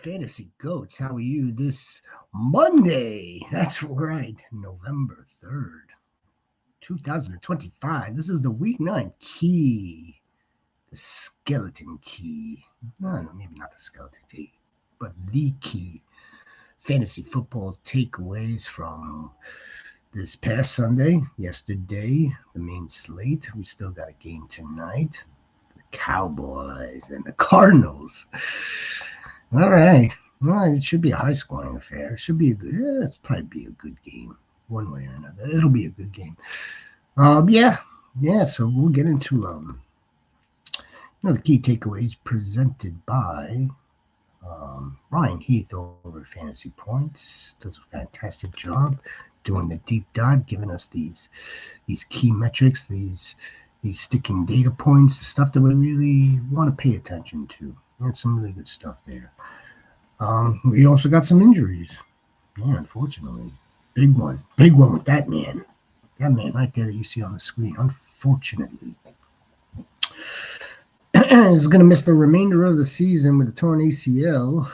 Fantasy Goats. How are you this Monday? That's right, November 3rd, 2025. This is the Week 9 key, the skeleton key. No, maybe not the skeleton key, but the key. Fantasy football takeaways from this past Sunday, yesterday, the main slate. We still got a game tonight. The Cowboys and the Cardinals. All right. Well, it should be a high-scoring affair. It should be it's probably be a good game, one way or another. It'll be a good game. Yeah. So we'll get into the key takeaways presented by Ryan Heath over at Fantasy Points. Does a fantastic job doing the deep dive, giving us these key metrics, these sticking data points, the stuff that we really want to pay attention to. And some really good stuff there. We also got some injuries. Yeah, unfortunately. Big one with that man. That man right there that you see on the screen. Unfortunately. He's going to miss the remainder of the season with a torn ACL.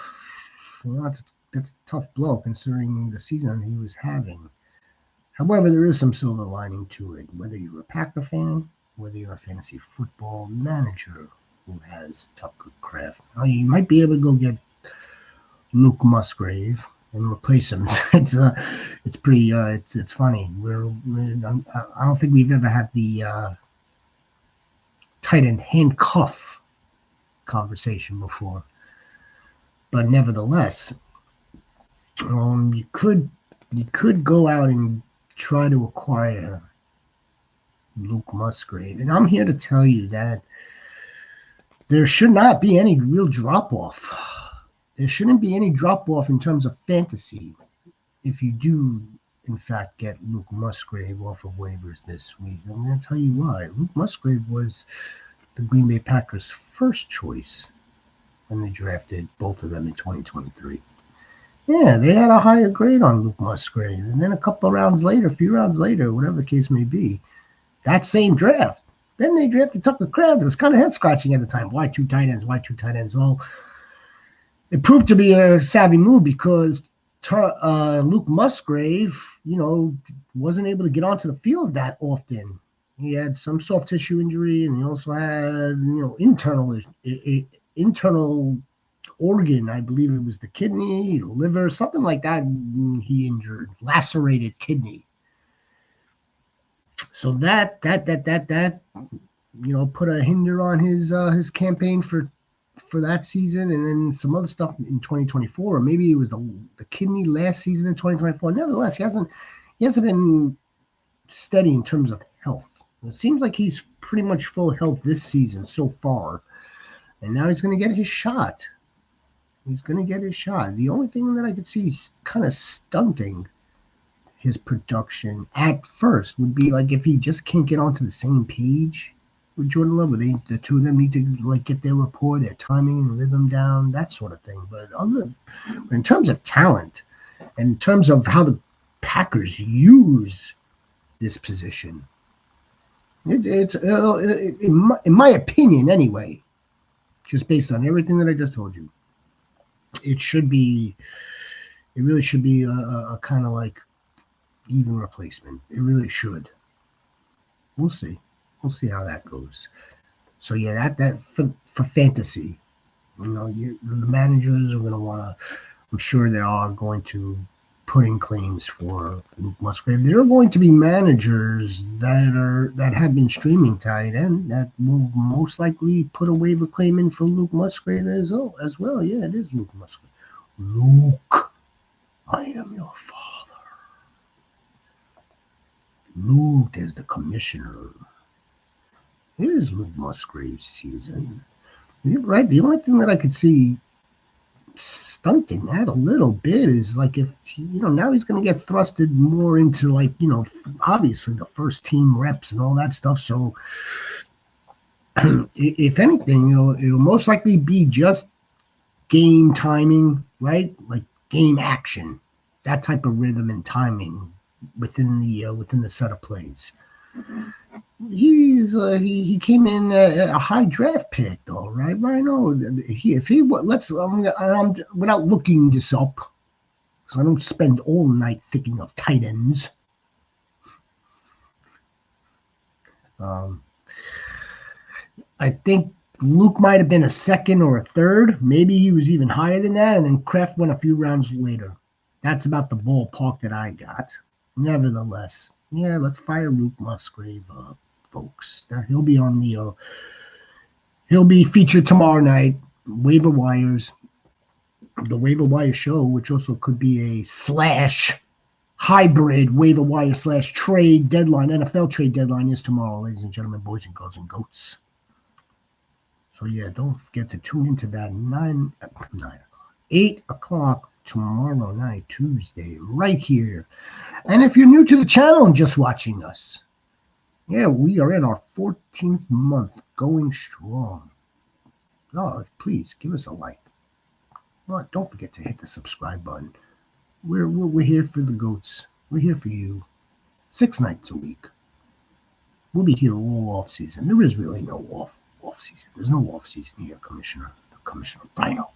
Well, that's a tough blow considering the season he was having. However, there is some silver lining to it. Whether you're a Packer fan, whether you're a fantasy football manager who has Tucker Craft, you might be able to go get Luke Musgrave and replace him. It's pretty. It's funny. I don't think we've ever had the tight end handcuff conversation before, but nevertheless, you could go out and try to acquire Luke Musgrave, and I'm here to tell you that there should not be any real drop-off. There shouldn't be any drop-off in terms of fantasy if you do, in fact, get Luke Musgrave off of waivers this week. I'm going to tell you why. Luke Musgrave was the Green Bay Packers' first choice when they drafted both of them in 2023. Yeah, they had a higher grade on Luke Musgrave. And then a few rounds later, whatever the case may be, that same draft, then they drafted Tucker Craft. It was kind of head-scratching at the time. Why two tight ends? Well, it proved to be a savvy move because Luke Musgrave, wasn't able to get onto the field that often. He had some soft tissue injury, and he also had, internal organ. I believe it was the kidney, the liver, something like that. He injured, lacerated kidney. So that put a hinder on his campaign for that season, and then some other stuff in 2024, or maybe it was the kidney last season in 2024. Nevertheless, he hasn't been steady in terms of health. It seems like he's pretty much full health this season so far, and now he's going to get his shot. The only thing that I could see kind of stunting his production at first would be like if he just can't get onto the same page with Jordan Love, the two of them need to get their rapport, their timing and rhythm down, that sort of thing. But in terms of talent, and in terms of how the Packers use this position, it's in my opinion anyway, just based on everything that I just told you, it really should be a kind of like even replacement. It really should. We'll see how that goes. So yeah, that for fantasy, the managers are going to want to. I'm sure they are going to put in claims for Luke Musgrave. There are going to be managers that have been streaming tight end that will most likely put a waiver claim in for Luke Musgrave as well. Yeah, it is Luke Musgrave. Luke, I am your father. Luke is the commissioner. Here's Luke Musgrave's season. Right? The only thing that I could see stunting that a little bit is like if, now he's going to get thrusted more into obviously the first team reps and all that stuff. So if anything, it'll most likely be just game timing, right? Like game action, that type of rhythm and timing within the set of plays. He came in a high draft pick though, right? I know if he let's I'm without looking this up, because I don't spend all night thinking of tight ends. I think Luke might have been a second or a third. Maybe he was even higher than that, and then Kraft went a few rounds later. That's about the ballpark that I got. Nevertheless, yeah, let's fire Luke Musgrave up, folks. He'll be on the he'll be featured tomorrow night. Waiver wires, the waiver wire show, which also could be a slash hybrid waiver wire slash trade deadline. NFL trade deadline is tomorrow, ladies and gentlemen, boys and girls and goats. So yeah, don't forget to tune into that 8 o'clock tomorrow night, Tuesday, right here. And if you're new to the channel and just watching us, yeah, we are in our 14th month, going strong. Oh, please give us a like. Well, don't forget to hit the subscribe button. We're here for the goats. We're here for you. 6 nights a week. We'll be here all off season. There is really no off season. There's no off season here, Commissioner. Commissioner Dino.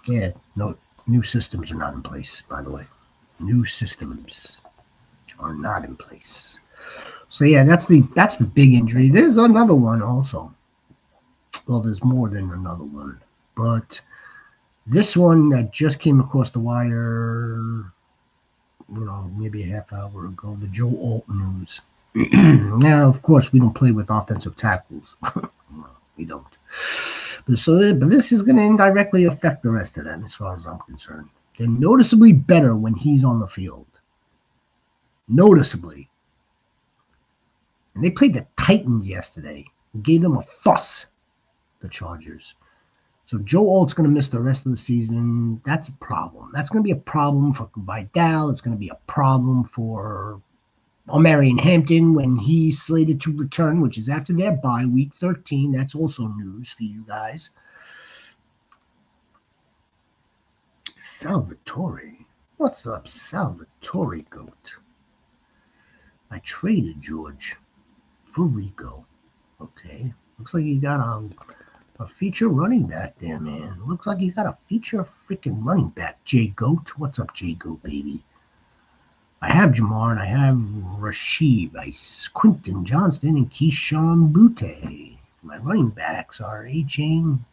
Yeah, no, new systems are not in place, by the way. New systems are not in place. So yeah, that's the big injury. There's another one also. Well, there's more than another one, but this one that just came across the wire, maybe a half hour ago, the Joe Alt news. Now, of course, we don't play with offensive tackles. No, we don't. But this is going to indirectly affect the rest of them, as far as I'm concerned. They're noticeably better when he's on the field. Noticeably. And they played the Titans yesterday. Gave them a fuss, the Chargers. So Joe Alt's going to miss the rest of the season. That's a problem. That's going to be a problem for Vidal. It's going to be a problem for Omarion Hampton when he's slated to return, which is after their bye, week 13. That's also news for you guys. Salvatore. What's up, Salvatore Goat? I traded George for Rico. Okay. Looks like you got a feature running back there, man. Looks like you got a feature freaking running back. Jay Goat. What's up, Jay Goat, baby? I have Jamar and I have Rashid, Quinton Johnston, and Keyshawn Butte. My running backs are A-Chain,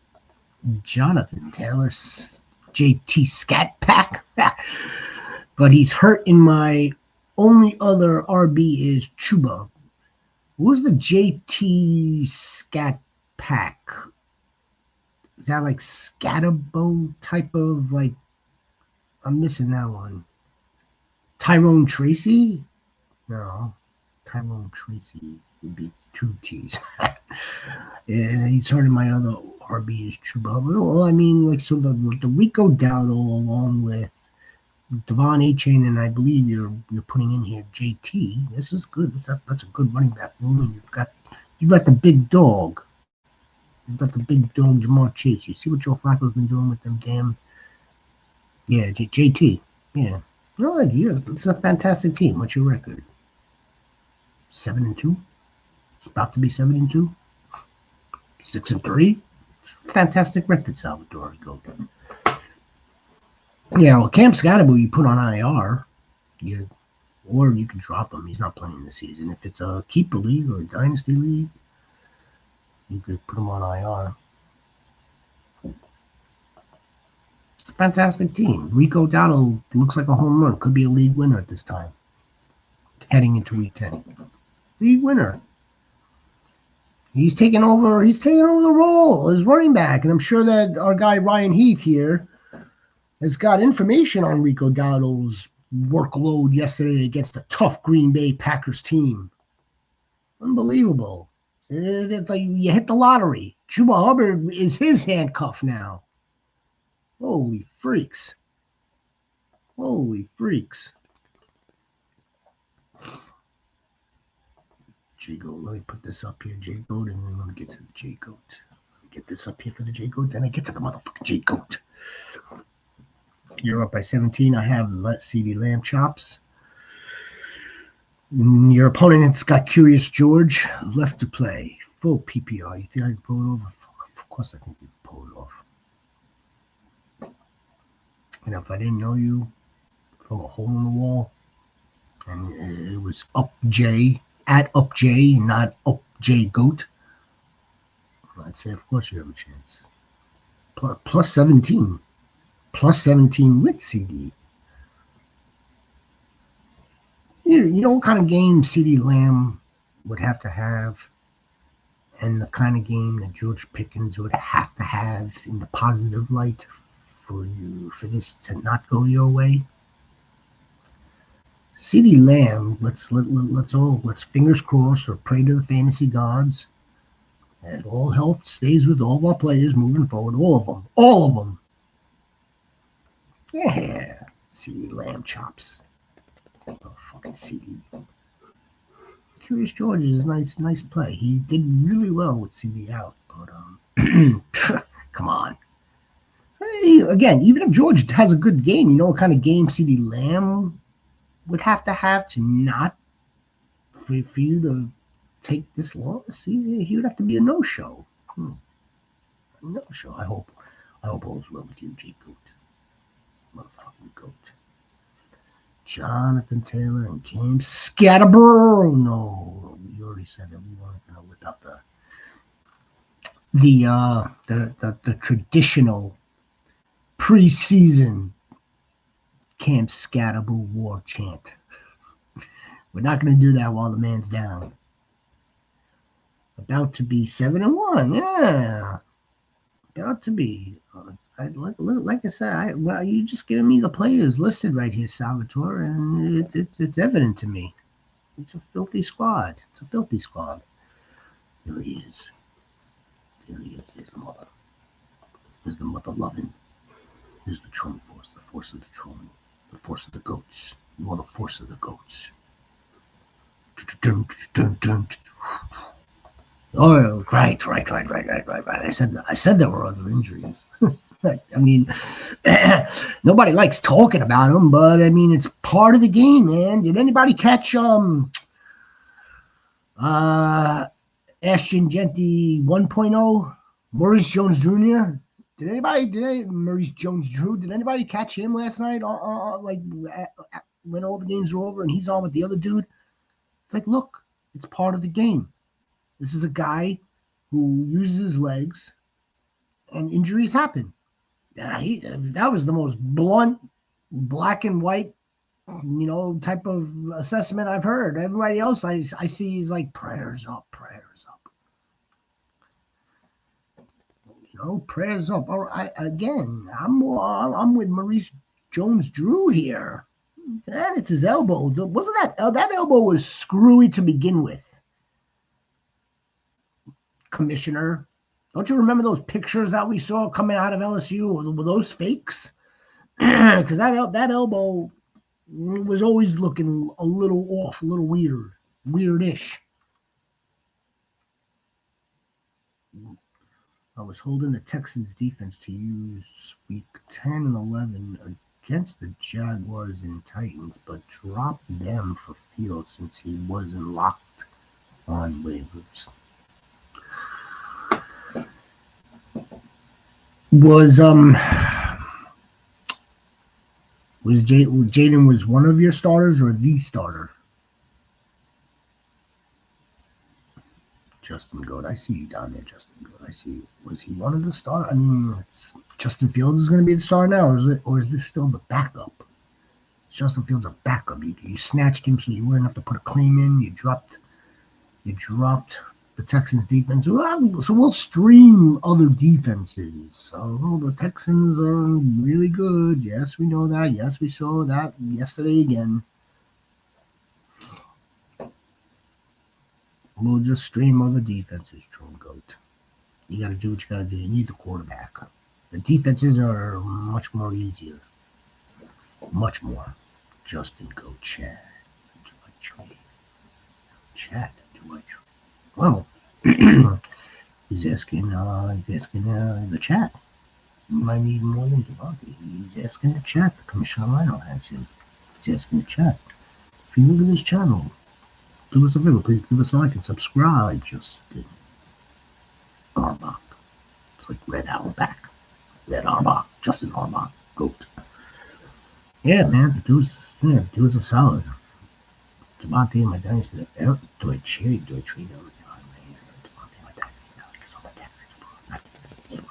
Jonathan Taylor, JT Scat Pack. But he's hurt in my only other RB is Chuba. Who's the JT Scat Pack? Is that like Scatterbo type of like? I'm missing that one. Tyrone Tracy? No. Tyrone Tracy would be 2 T's. And he's hurt in my other RB is Chuba. Well, I mean, like, so the Rico Dowdle along with Devon A-Chain, and I believe you're putting in here JT. This is good. That's a good running back room. And you've got the big dog. You've got the big dog, Jamar Chase. You see what Joe Flacco's been doing with them damn. Yeah, JT. Yeah. No, yeah, it's a fantastic team. What's your record? 7-2. It's about to be 7-2. 6-3. Fantastic record, Salvatore. Go. Yeah, well, Cam Scatterbo you put on IR, or you can drop him. He's not playing this season. If it's a keeper league or a dynasty league, you could put him on IR. It's a fantastic team. Rico Dowdle looks like a home run. Could be a league winner at this time, heading into week 10. League winner. He's taking over the role as running back, and I'm sure that our guy Ryan Heath here has got information on Rico Dowdle's workload yesterday against a tough Green Bay Packers team. Unbelievable. It's like you hit the lottery. Chuba Hubbard is his handcuff now. Holy freaks. Holy freaks. J-Goat, let me put this up here, J-Goat, and then let me get to the J-Goat. Let me get this up here for the J-Goat, then I get to the motherfucking J-Goat. You're up by 17. I have CD Lamb chops. Your opponent's got Curious George left to play. Full PPR. You think I can pull it over? Of course I think you can pull it off. And if I didn't know you from a hole in the wall, and it was up J, at up J, not up J Goat, I'd say of course you have a chance. Plus 17. Plus 17 with CD. You know what kind of game CD Lamb would have to have, and the kind of game that George Pickens would have to have in the positive light for this to not go your way? CD Lamb, let's fingers crossed or pray to the fantasy gods that all health stays with all of our players moving forward. All of them. Yeah, CD Lamb chops. Oh, fucking CD. Curious George is a nice play. He did really well with CD out, but come on. Hey, again, even if George has a good game, you know what kind of game CD Lamb would have to not for you to take this long. See, he would have to be a no-show. No-show. I hope all's well with you, J Goat. Motherfucking Goat. Jonathan Taylor and Cam Scatterborough. No, we already said that we weren't going to without the traditional preseason Cam Scatterborough war chant. We're not going to do that while the man's down. About to be 7-1, yeah. About to be. Like I said, you just giving me the players listed right here, Salvatore, and it's evident to me. It's a filthy squad. There he is. Here's the mother. Here's the mother loving. Here's the Tron Force, the force of the Tron, the force of the goats. You are the force of the goats. Oh, right. I said there were other injuries. I mean, nobody likes talking about them, but I mean, it's part of the game, man. Did anybody catch Ashton Genty 1.0, Maurice Jones-Jr.? Maurice Jones-Drew? Did anybody catch him last night? When all the games were over and he's on with the other dude? It's like, look, it's part of the game. This is a guy who uses his legs, and injuries happen. That was the most blunt, black and white, type of assessment I've heard. Everybody else I see is like prayers up. Prayers up. All right, I'm with Maurice Jones-Drew here. And it's his elbow. Wasn't that elbow was screwy to begin with? Commissioner, don't you remember those pictures that we saw coming out of LSU? Were those fakes? Because that elbow was always looking a little off, a little weirdish. I was holding the Texans defense to use week 10 and 11 against the Jaguars and Titans, but dropped them for Fields since he wasn't locked on waivers. Was Jaden was one of your starters or the starter? Justin Goat, I see you down there, Justin Goat. I see you. Was he one of the starters? I mean, Justin Fields is going to be the starter now, or is this still the backup? Justin Fields a backup. You snatched him so you wouldn't have to put a claim in. You dropped the Texans defense. So we'll stream other defenses. So the Texans are really good. Yes, we know that. Yes, we saw that yesterday again. We'll just stream other defenses, Troll Goat. You got to do what you got to do. You need the quarterback. The defenses are much more easier. Much more. Justin Goat, Chad. Do I trade? Chad, do I trade? Well, he's asking the chat. You might need more than Devontae. He's asking the chat. Commissioner Lionel has him. He's asking the chat. If you're new to this channel, do us a favor. Please give us a like and subscribe. Justin Arbach. It's like Red Auerbach. Red Auerbach. Justin Arbach. Goat. Yeah, man. Do us a solid. Devontae in my dynasty. Do I trade him? Devontae in my dynasty. Because all my taxes are not this. Yeah.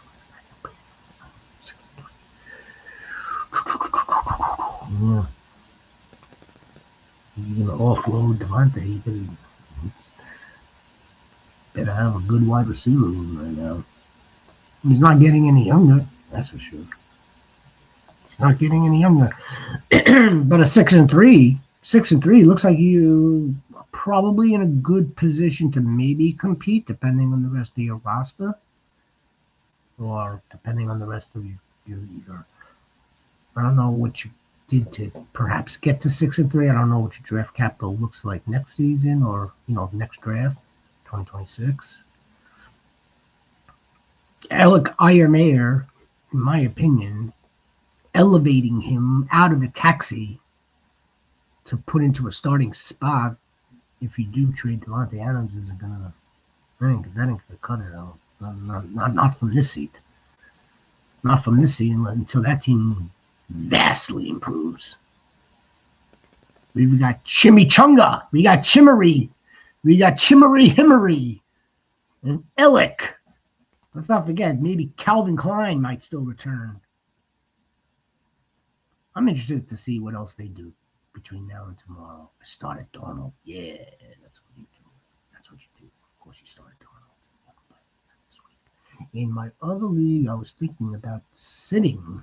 You're going to offload Devontae. You better have a good wide receiver room right now. He's not getting any younger, that's for sure. He's not getting any younger. But a 6-3 looks like you are probably in a good position to maybe compete, depending on the rest of your roster, or depending on the rest of your I don't know what you did to perhaps get to 6-3. I don't know what your draft capital looks like next season, or next draft, 2026. Alec Ayermayer, in my opinion, elevating him out of the taxi to put into a starting spot, if you do trade Devontae Adams, is gonna that ain't gonna cut it out. Not from this seat. Not from this seat until that team vastly improves. We got Chimichunga, we got Chimmery, we got Chimmery Himmery, and Illick. Let's not forget, maybe Calvin Klein might still return. I'm interested to see what else they do between now and tomorrow. I started Darnold. Yeah, that's what you do. That's what you do. Of course, you started Darnold. In my other league, I was thinking about sitting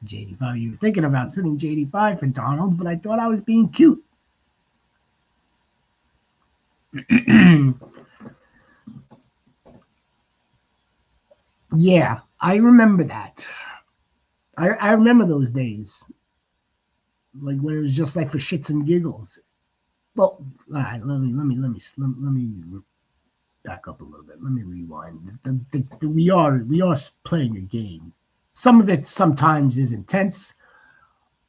JD5. You were thinking about sitting JD5 for Donald, but I thought I was being cute. Yeah, I remember that. I remember those days, like when it was just like for shits and giggles. Well, all right, let me back up a little bit. Let me rewind. We are playing a game. Some of it sometimes is intense.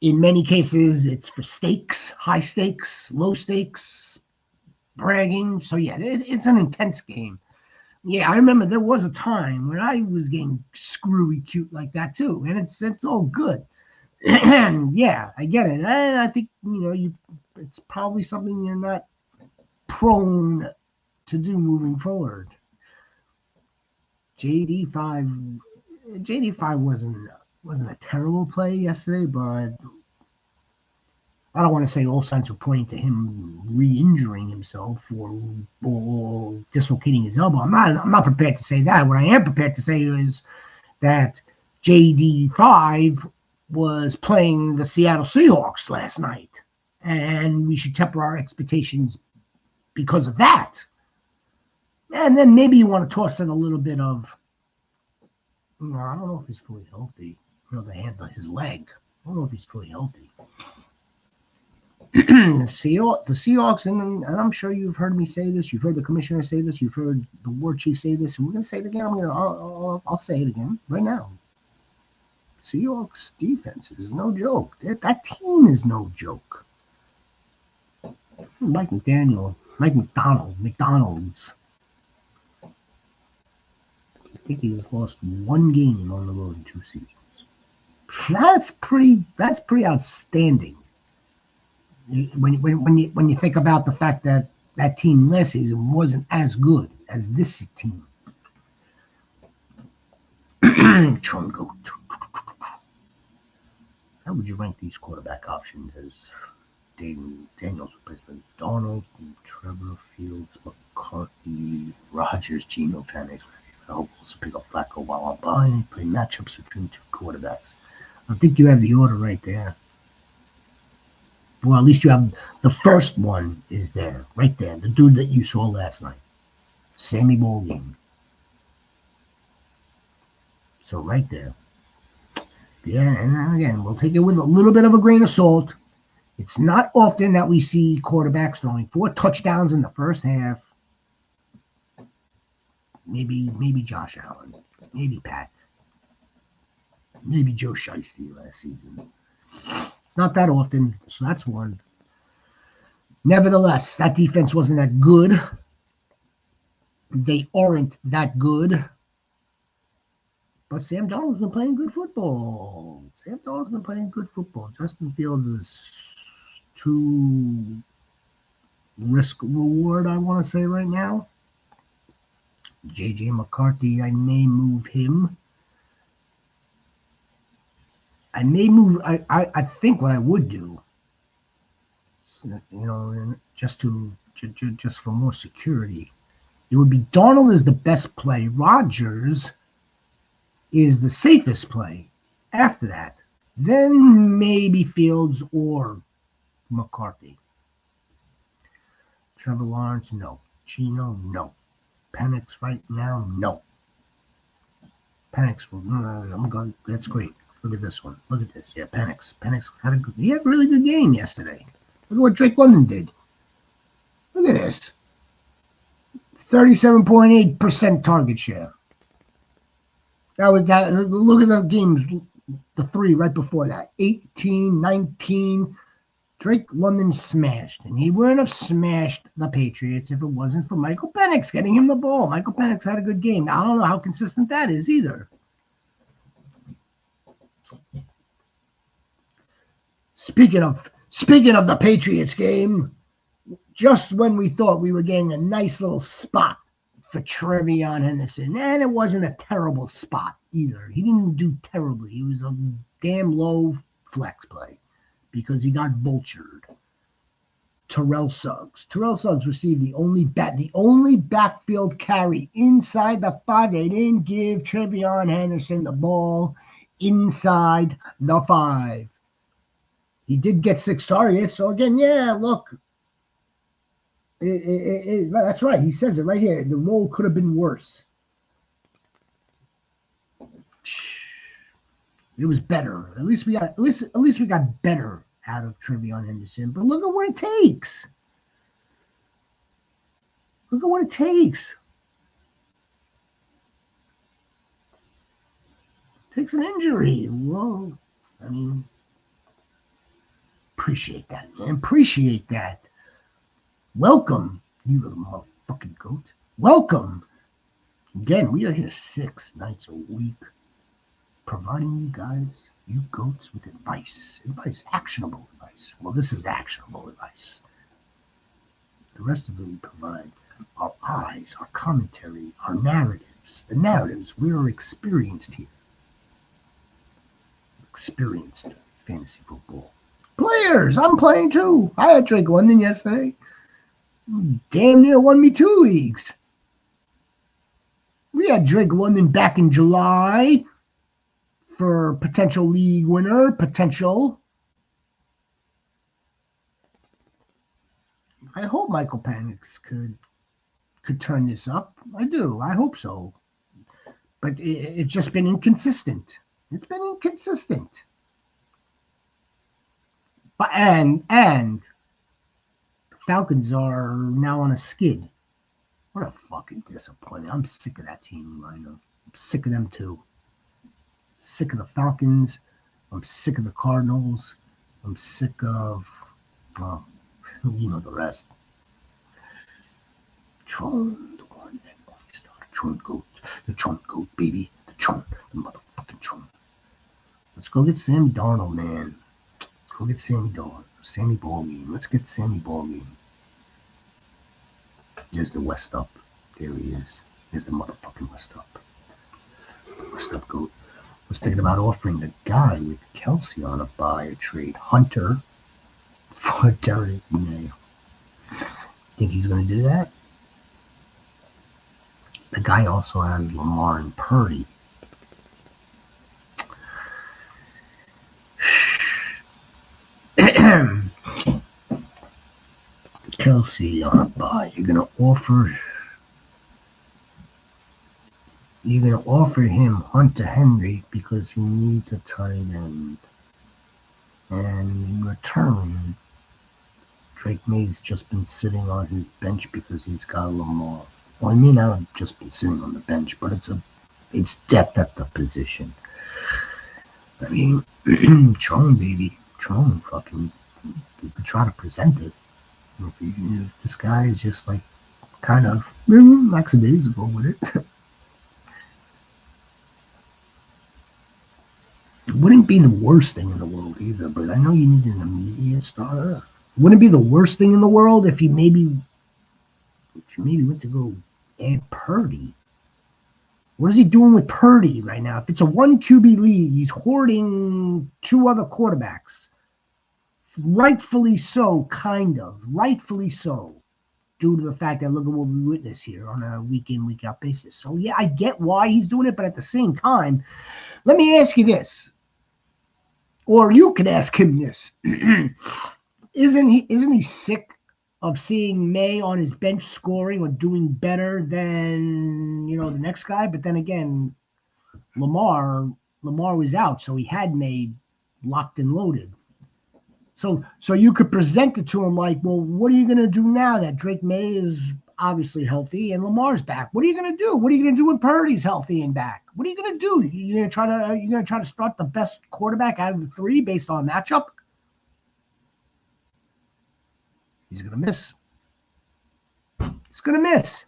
In many cases, it's for stakes, high stakes, low stakes, bragging. So yeah, it's an intense game. Yeah, I remember there was a time when I was getting screwy cute like that too, and it's all good. Yeah, I get it. And I think it's probably something you're not prone to do moving forward. JD5 wasn't a terrible play yesterday, but I don't want to say all signs are pointing to him re-injuring himself or dislocating his elbow. I'm not prepared to say that. What I am prepared to say is that JD5 was playing the Seattle Seahawks last night, and we should temper our expectations because of that. And then maybe you want to toss in a little bit of, I don't know if he's fully healthy. To handle his leg. I don't know if he's fully healthy. The Seahawks, and I'm sure you've heard me say this. You've heard the commissioner say this. You've heard the war chief say this, and we're going to say it again. I'll say it again right now. Seahawks defense is no joke. That team is no joke. Mike McDonald's. I think he's lost one game on the road in 2 seasons. That's pretty outstanding. When you think about the fact that that team last season wasn't as good as this team. Chungo. How would you rank these quarterback options as Daniel's replacement? Darnold, Trevor, Fields, McCarthy, Rodgers, Geno, Penix. I hope also pick up Flacco while I'm buying. Play matchups between 2 quarterbacks. I think you have the order right there. Well, at least you have the first one is there, right there. The dude that you saw last night. Sammy Ballgame. So right there. Yeah, and again, we'll take it with a little bit of a grain of salt. It's not often that we see quarterbacks throwing 4 touchdowns in the first half. Maybe Josh Allen. Maybe Pat. Maybe Joe Shiesty last season. It's not that often, so that's one. Nevertheless, that defense wasn't that good. They aren't that good. But Sam Darnold's been playing good football. Justin Fields is too risk reward, I want to say right now. J.J. McCarthy, I may move him. I think what I would do, just for more security, it would be Darnold is the best play. Rodgers is the safest play. After that, then maybe Fields or McCarthy. Trevor Lawrence, no. Gino, no. Penix right now, no. Penix, I'm going. That's great. Look at this one. Look at this. Yeah, Penix. He had a really good game yesterday. Look at what Drake London did. Look at this. 37.8% target share. Look at the games, the three right before that. 18, 19. Drake London smashed, and he wouldn't have smashed the Patriots if it wasn't for Michael Penix getting him the ball. Michael Penix had a good game. I don't know how consistent that is either. Speaking of the Patriots game, just when we thought we were getting a nice little spot for Trevion Henderson, and it wasn't a terrible spot either. He didn't do terribly. He was a damn low flex play because he got vultured. Terrell Suggs received the only backfield carry inside the 5. They didn't give Trevion Henderson the ball inside the 5. He did get 6 targets. So again, yeah, look. That's right. He says it right here. The role could have been worse. It was better. At least we got better out of Trevion Henderson. But look at what it takes. It takes an injury. Well, I mean, appreciate that, man. Appreciate that. Welcome, you little motherfucking goat. Welcome. Again, we are here 6 nights a week, providing you guys, you goats, with advice. Actionable advice. Well, this is actionable advice. The rest of it we provide our eyes, our commentary, our narratives. The narratives, we are experienced here. Experienced fantasy football. Players, I'm playing too. I had Drake London yesterday. Damn near won me 2 leagues. We had Drake London back in July for potential league winner. Potential. I hope Michael Penix could turn this up. I do. I hope so. But it's just been inconsistent. It's been inconsistent. But and the Falcons are now on a skid. What a fucking disappointment. I'm sick of that team, Rhino. I'm sick of them too. Sick of the Falcons. I'm sick of the Cardinals. I'm sick of, well, you know the rest. Tron, the one that only started. Tron Goat. The Tron Goat, baby. The Tron. The motherfucking Tron. Let's go get Sam Darnold, man. Let's go get Sammy Ballgame. Let's get Sammy Ballgame. There's the West Up. There he is. There's the motherfucking West Up. West Up Goat. I was thinking about offering the guy with Kelsey on a buy or trade, Hunter, for Derek May. Think he's going to do that? The guy also has Lamar and Purdy. Kelsey on a buy. You're gonna offer him Hunter Henry because he needs a tight end. And in return, Drake May's just been sitting on his bench because he's got Lamar. Well, I may not have just been sitting on the bench, but it's depth at the position. I mean, Tron, baby. Tron, fucking, you could try to present it. This guy is just like kind of lackadaisical with it. It wouldn't be the worst thing in the world either, but I know you need an immediate starter. It wouldn't be the worst thing in the world if you maybe went to go add Purdy. What is he doing with Purdy right now? If it's a 1 QB league, he's hoarding 2 other quarterbacks. Rightfully so, kind of. Rightfully so. Due to the fact that look at what we witness here on a week in, week out basis. So yeah, I get why he's doing it, but at the same time, let me ask you this. Or you could ask him this. Isn't he sick of seeing May on his bench scoring or doing better than the next guy? But then again, Lamar was out, so he had May locked and loaded. So you could present it to him like, well, what are you going to do now that Drake May is obviously healthy and Lamar's back? What are you going to do? What are you going to do when Purdy's healthy and back? What are you going to do? You're going to try to start the best quarterback out of the 3 based on matchup? He's going to miss. He's going to miss.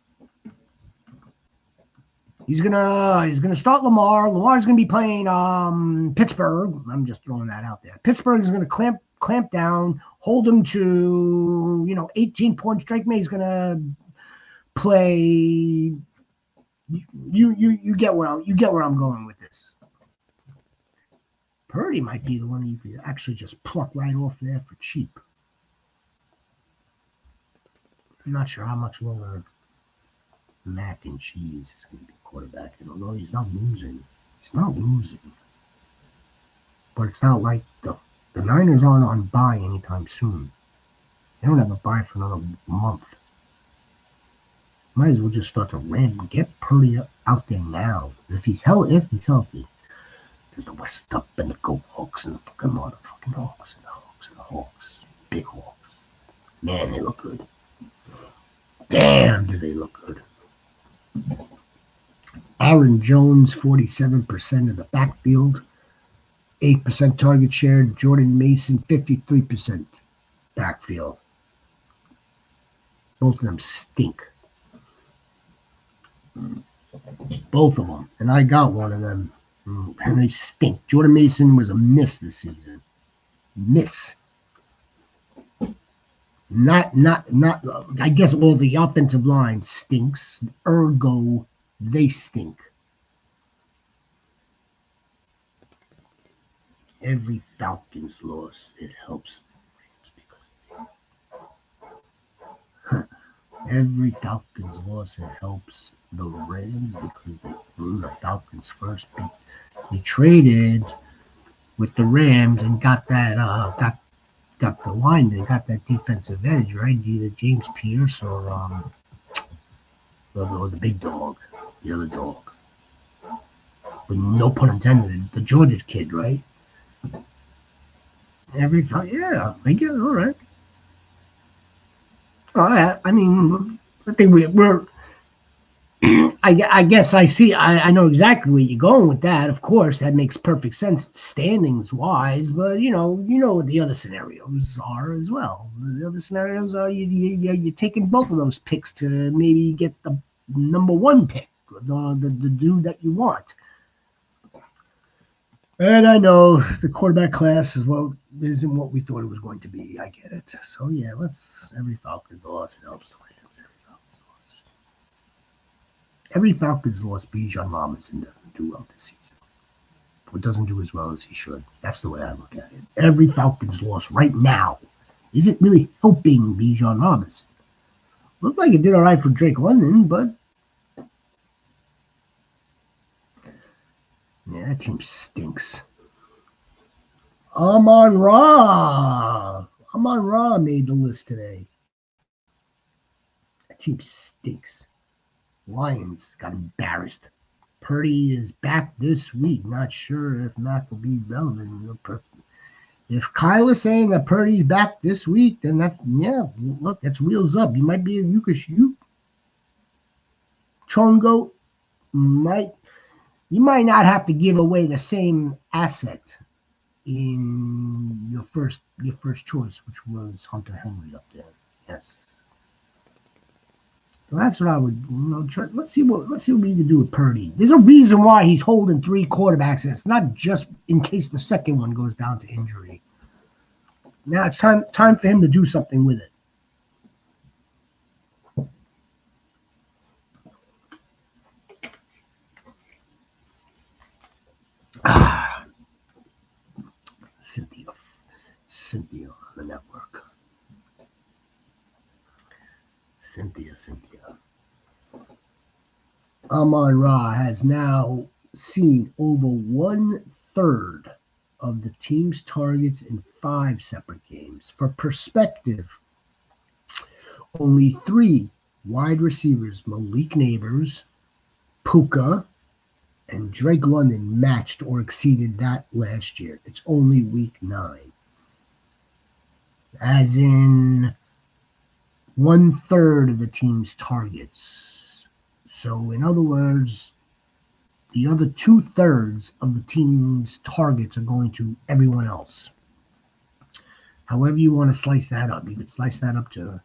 He's gonna start Lamar. Lamar's gonna be playing Pittsburgh. I'm just throwing that out there. Pittsburgh is gonna clamp down, hold him to 18 points. Drake May's gonna play. You get where I'm going with this. Purdy might be the one you could actually just pluck right off there for cheap. I'm not sure how much longer Mac and Cheese is going to be quarterback. And although he's not losing. But it's not like the Niners aren't on bye anytime soon. They don't have a bye for another month. Might as well just start to get Purdy out there now. If he's healthy, there's the West up and the Go Hawks and the fucking motherfucking Hawks and the Hawks. Big Hawks. Man, they look good. Damn, do they look good. Aaron Jones, 47% of the backfield, 8% target share. Jordan Mason, 53% backfield. Both of them stink. Both of them. And I got one of them. And they stink. Jordan Mason was a miss this season. Miss. Not. I guess the offensive line stinks. Ergo, they stink. Every Falcons loss, it helps. Every Falcons loss, it helps the Rams because they blew the Falcons first. They traded with the Rams and got that got the line. They got that defensive edge, right? Either James Pierce or the big dog, the other dog. With no pun intended, the Georgia kid, right? I get it. All right. I mean, I think we're. I guess I see. I know exactly where you're going with that. Of course, that makes perfect sense standings wise. But you know what the other scenarios are as well. The other scenarios are you're taking both of those picks to maybe get the number 1 pick, the dude that you want. And I know the quarterback class isn't what we thought it was going to be. I get it. So yeah, every Falcons loss, it helps the Rams. Every Falcons loss, Bijan Robinson doesn't do well this season. Or doesn't do as well as he should. That's the way I look at it. Every Falcons loss right now isn't really helping Bijan Robinson. Looked like it did all right for Drake London, but yeah, that team stinks. Amon-Ra made the list today. That team stinks. Lions got embarrassed. Purdy is back this week. Not sure if Mac will be relevant. If Kyle is saying that Purdy's back this week, then that's wheels up. You might be you could shoot. Chongo might You might not have to give away the same asset in your first choice, which was Hunter Henry up there. Yes. So that's what I would try. Let's see what we can do with Purdy. There's a reason why he's holding 3 quarterbacks, and it's not just in case the second one goes down to injury. Now it's time for him to do something with it. Cynthia on the network. Cynthia. Amon-Ra has now seen over 1/3 of the team's targets in 5 separate games. For perspective, only 3 wide receivers, Malik Neighbors, Puka, and Drake London, matched or exceeded that last year. It's only week 9. As in 1/3 of the team's targets. So in other words, the other 2/3 of the team's targets are going to everyone else. However you want to slice that up. You could slice that up to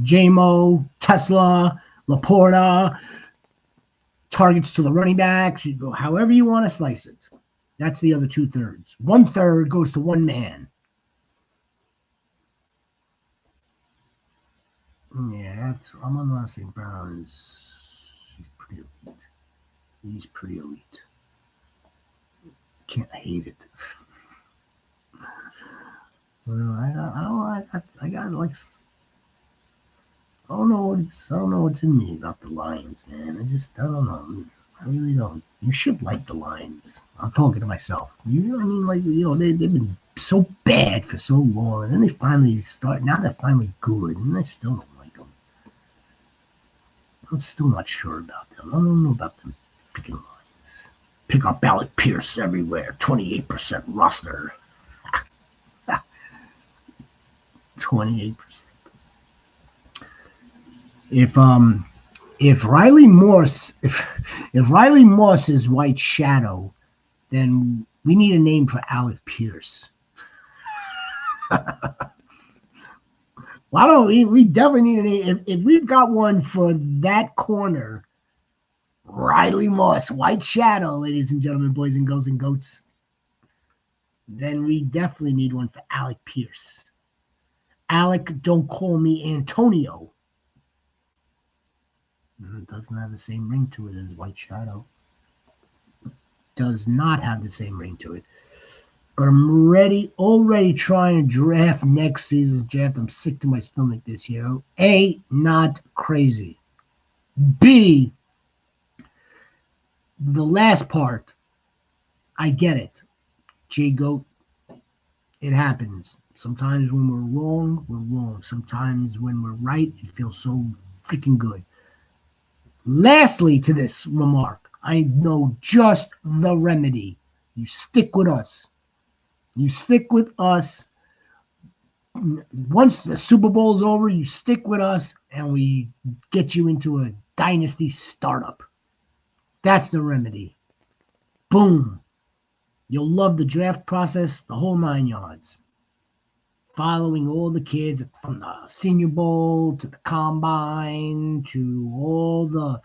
J-Mo, Tesla, Laporta, targets to the running backs. You go however you want to slice it. That's the other 2/3. 1/3 goes to one man. Yeah, Amon-Ra St. Brown he's pretty elite. He's pretty elite. Can't hate it. Well, I don't know what's in me about the Lions, man. I don't know. I really don't. You should like the Lions. I'm talking to myself. You know what I mean? Like, they've been so bad for so long, and then they finally start. Now they're finally good, and I still don't like them. I'm still not sure about them. I don't know about them freaking Lions. Pick up Alec Pierce everywhere. 28% roster. 28%. If Riley Moss is White Shadow, then we need a name for Alec Pierce. Why don't we definitely need a name. If we've got one for that corner, Riley Moss, White Shadow, ladies and gentlemen, boys and girls and goats, then we definitely need one for Alec Pierce. Alec, don't call me Antonio. It doesn't have the same ring to it as White Shadow. Does not have the same ring to it. But I'm already trying to draft next season's draft. I'm sick to my stomach this year. A, not crazy. B, the last part, I get it. J-Goat, it happens. Sometimes when we're wrong, we're wrong. Sometimes when we're right, it feels so freaking good. Lastly to this remark, I know just the remedy. You stick with us. You stick with us. Once the Super Bowl is over, you stick with us, and we get you into a dynasty startup. That's the remedy. Boom. You'll love the draft process, the whole 9 yards. Following all the kids from the Senior Bowl to the Combine to all the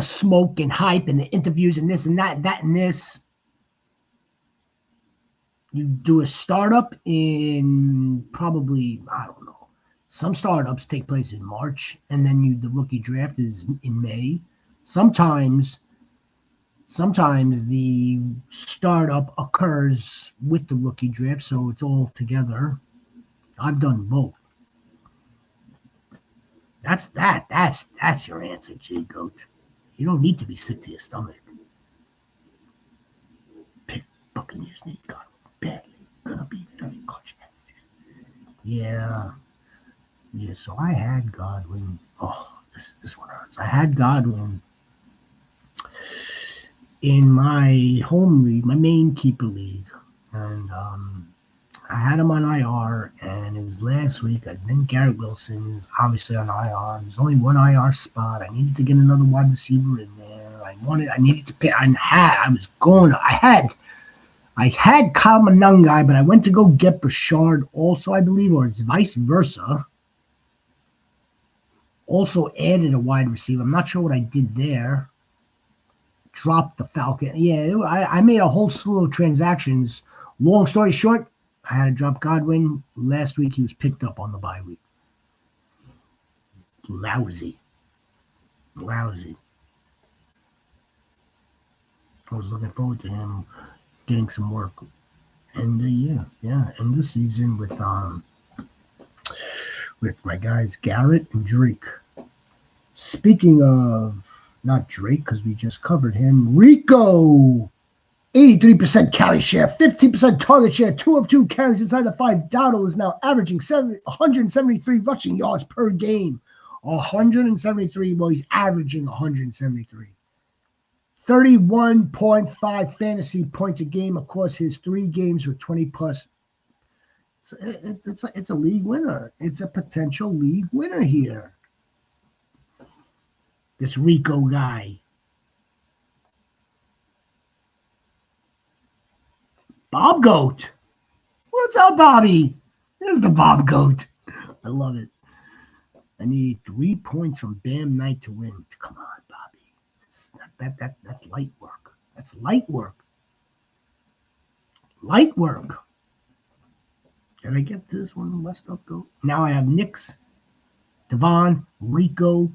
smoke and hype and the interviews and this and that and this. You do a startup in probably, I don't know. Some startups take place in March, and then the rookie draft is in May. Sometimes the startup occurs with the rookie draft, so it's all together. I've done both. That's your answer, J-Goat. You don't need to be sick to your stomach. Pick Buccaneers need Godwin badly. Gonna be very clutch against this. Yeah. So I had Godwin. Oh, this one hurts. I had Godwin in my home league, my main keeper league, and I had him on IR, and it was last week. Then Garrett Wilson is obviously on IR. There's only one IR spot. I needed to get another wide receiver in there. I needed to pick. I had Kyle Monangai, but I went to go get Bouchard also, I believe, or it's vice versa. Also added a wide receiver. I'm not sure what I did there. Dropped the Falcon. Yeah, I made a whole slew of transactions. Long story short, I had to drop Godwin. Last week, he was picked up on the bye week. Lousy. I was looking forward to him getting some work. And end the season with my guys Garrett and Drake. Speaking of not Drake, because we just covered him, Rico, 83% carry share, 15% target share, 2 of 2 carries inside the 5. Dowdle is now averaging 173 rushing yards per game. 173. Well, he's averaging 173. 31.5 fantasy points a game across his 3 games with 20 plus. It's a league winner. It's a potential league winner here. This Rico guy. Bob Goat. What's up, Bobby? There's the Bob Goat. I love it. I need 3 points from Bam Knight to win. Come on, Bobby. That's light work. That's light work. Light work. Did I get this one messed up, though? Now I have Nix, Devon, Rico,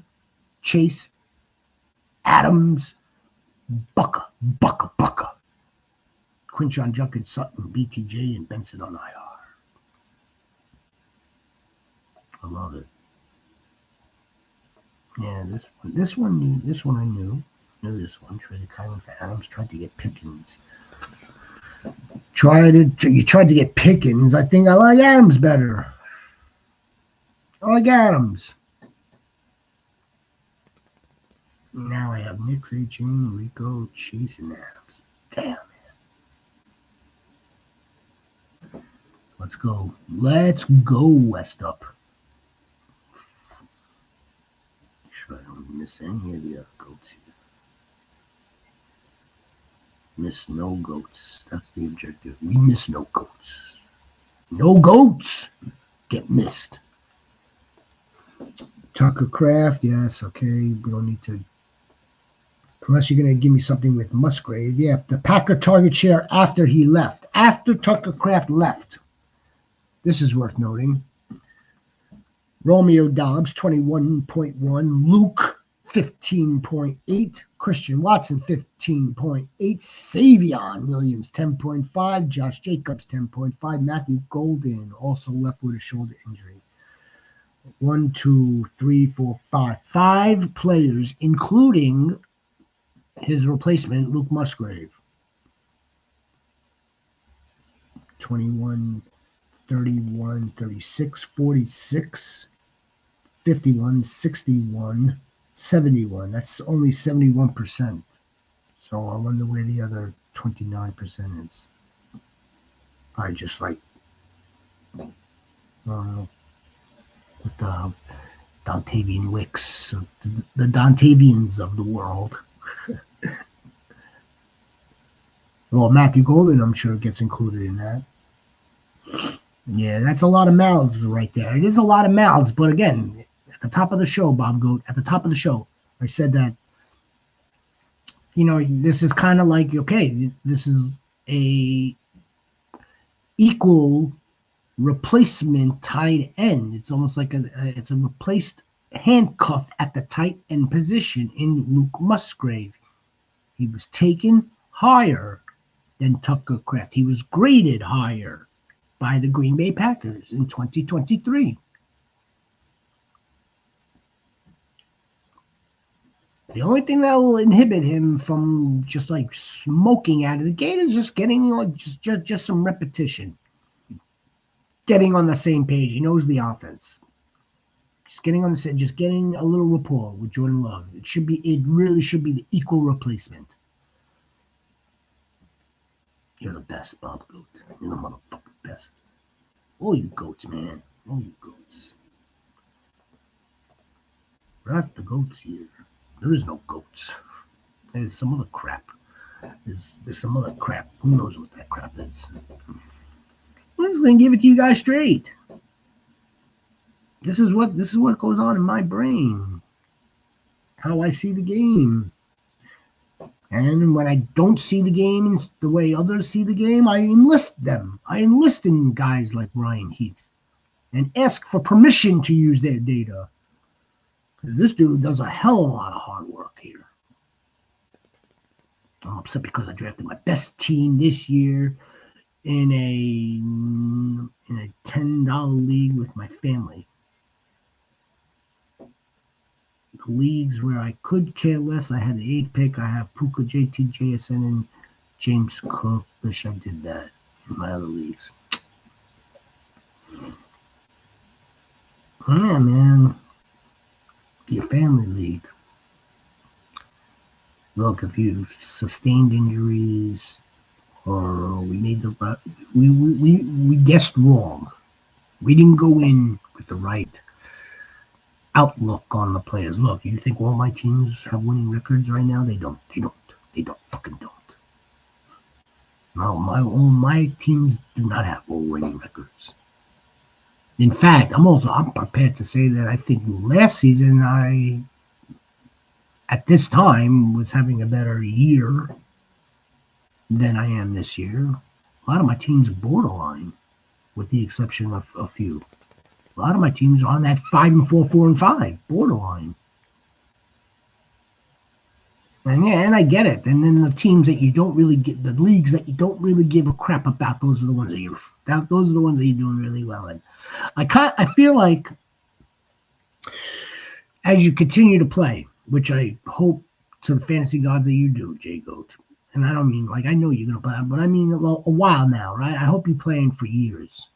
Chase, Adams, Bucka, Quinshon Judkins, Sutton, BTJ, and Benson on IR. I love it. Yeah, this one I knew. This one traded Kylan for Adams. Tried to get Pickens. You tried to get Pickens. I think I like Adams better. I like Adams. Now I have Nix, A-Chain, Rico, Chase, and Adams. Damn, man. Let's go. Let's go, West up. Make sure I don't miss any of the other goats here. Miss no goats. That's the objective. We miss no goats. No goats get missed. Tucker Craft, yes, okay. We don't need to. Unless you're going to give me something with Musgrave. Yeah, the Packer target share after he left. After Tucker Craft left. This is worth noting. Romeo Dobbs, 21.1. Luke, 15.8. Christian Watson, 15.8. Savion Williams, 10.5. Josh Jacobs, 10.5. Matthew Golden, also left with a shoulder injury. 1, 2, 3, 4, 5. 5 players, including his replacement, Luke Musgrave. 21, 31, 36, 46, 51, 61, 71. That's only 71%. So I wonder where the other 29% is. I just like, with the Dontavian Wicks, the Dontavians of the world. Well, Matthew Golden, I'm sure, gets included in that. Yeah, that's a lot of mouths right there. It is a lot of mouths, but again, at the top of the show, Bob Goat, at the top of the show, I said that, this is kind of like, okay, this is a equal replacement tight end. It's almost like it's a replaced handcuff at the tight end position in Luke Musgrave. He was taken higher than Tucker Craft. He was graded higher by the Green Bay Packers in 2023. The only thing that will inhibit him from just like smoking out of the gate is just getting just some repetition. Getting on the same page. He knows the offense. Just getting a little rapport with Jordan Love. It really should be the equal replacement. You're the best, Bob Goat. You're the motherfucking best. All you goats, man. All you goats. We're not the goats here. There is no goats. There's some other crap. There's some other crap. Who knows what that crap is? I'm just gonna give it to you guys straight. This is what goes on in my brain. How I see the game. And when I don't see the game the way others see the game, I enlist them. I enlist in guys like Ryan Heath and ask for permission to use their data. Because this dude does a hell of a lot of hard work here. I'm upset because I drafted my best team this year in a $10 league with my family. The leagues where I could care less, I had the 8th pick. I have Puka, JT, JSN, and James Cook. Wish I did that in my other leagues. Yeah, man. Your family league. Look, if you've sustained injuries or we made the we guessed wrong. We didn't go in with the right outlook on the players. Look, you think all my teams have winning records right now? They don't. Fucking don't. No, all my teams do not have all winning records. In fact, I'm prepared to say that I think last season I, at this time, was having a better year than I am this year. A lot of my teams are borderline, with the exception of a few. A lot of my teams are on that 5-4, 4-5 borderline. And yeah, and I get it. And then the teams that you don't really get, the leagues that you don't really give a crap about, those are the ones that you're doing really well in. I feel like as you continue to play, which I hope to the fantasy gods that you do, J Goat. And I don't mean like I know you're gonna play, but I mean a while now, right? I hope you're playing for years.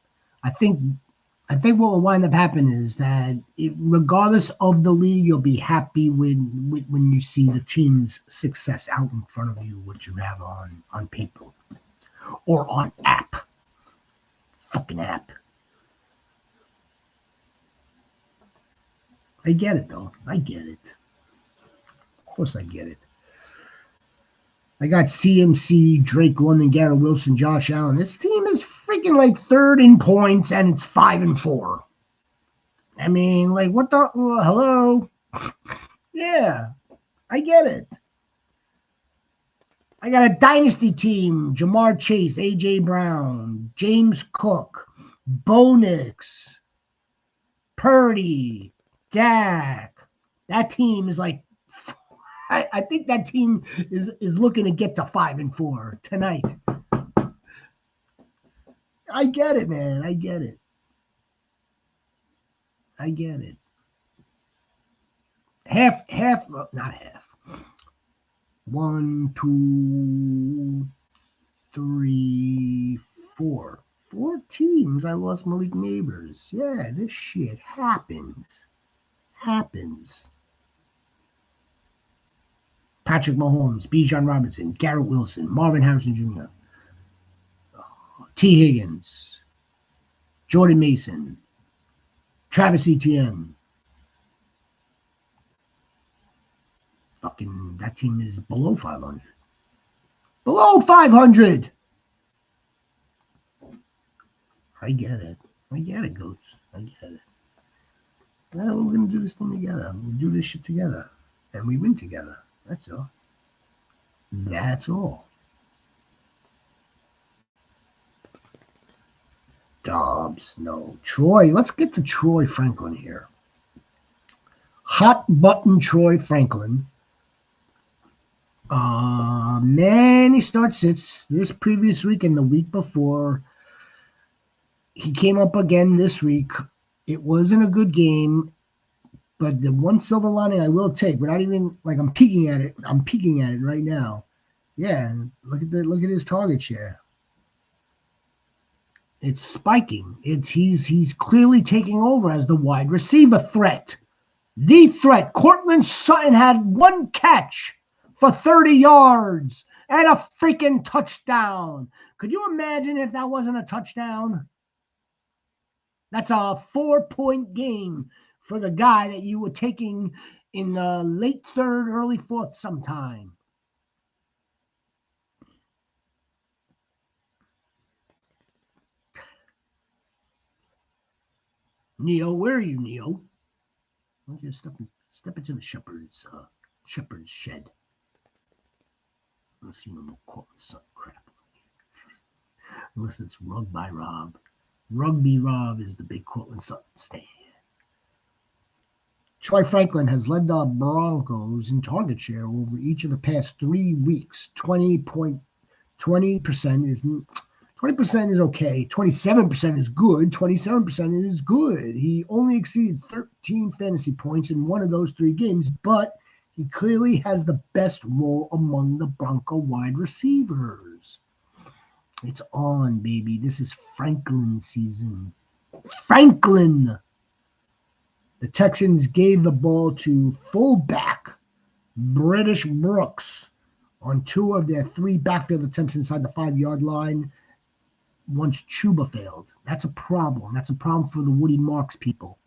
I think what will wind up happening is that regardless of the league, you'll be happy when you see the team's success out in front of you, what you have on paper or on app. Fucking app. I get it, though. I get it. Of course I get it. I got CMC, Drake London, Garrett Wilson, Josh Allen. This team is freaking like 3rd in points, and it's 5-4. I mean, like, what the? Hello? Yeah, I get it. I got a dynasty team: Jamar Chase, AJ Brown, James Cook, Bo Nix, Purdy, Dak. That team is like, I think that team is looking to get to 5-4 tonight. I get it, man. I get it. Not half. 1, 2, 3, 4. 4 teams. I lost Malik Neighbors. Yeah, this shit happens. Patrick Mahomes, Bijan Robinson, Garrett Wilson, Marvin Harrison Jr., T. Higgins, Jordan Mason, Travis Etienne. Fucking, that team is below 500. Below 500! I get it, Goats. I get it. Well, we're going to do this thing together. We'll do this shit together. And we win together. That's all. Dobbs, no. Troy, let's get to Troy Franklin here. Hot button Troy Franklin. Many start-sits this previous week and the week before. He came up again this week. It wasn't a good game, but the one silver lining I will take, without even like I'm peeking at it right now. Yeah, look at his target share. It's spiking. He's clearly taking over as the wide receiver threat. The threat. Cortland Sutton had 1 catch for 30 yards and a freaking touchdown. Could you imagine if that wasn't a touchdown? That's a 4-point game for the guy that you were taking in the late 3rd, early 4th sometime. Neo, where are you, Neo? Why don't you step into the shepherd's shed? Let's see no more Cortland Sutton crap. Unless it's Rug by Rob. Rugby Rob is the big Cortland Sutton stand. Troy Franklin has led the Broncos in target share over each of the past 3 weeks. 20% is okay. 27% is good. 27% is good. He only exceeded 13 fantasy points in one of those 3 games, but he clearly has the best role among the Bronco wide receivers. It's on, baby. This is Franklin season. Franklin! The Texans gave the ball to fullback British Brooks on 2 of their 3 backfield attempts inside the 5-yard line once Chuba failed. That's a problem. That's a problem for the Woody Marks people.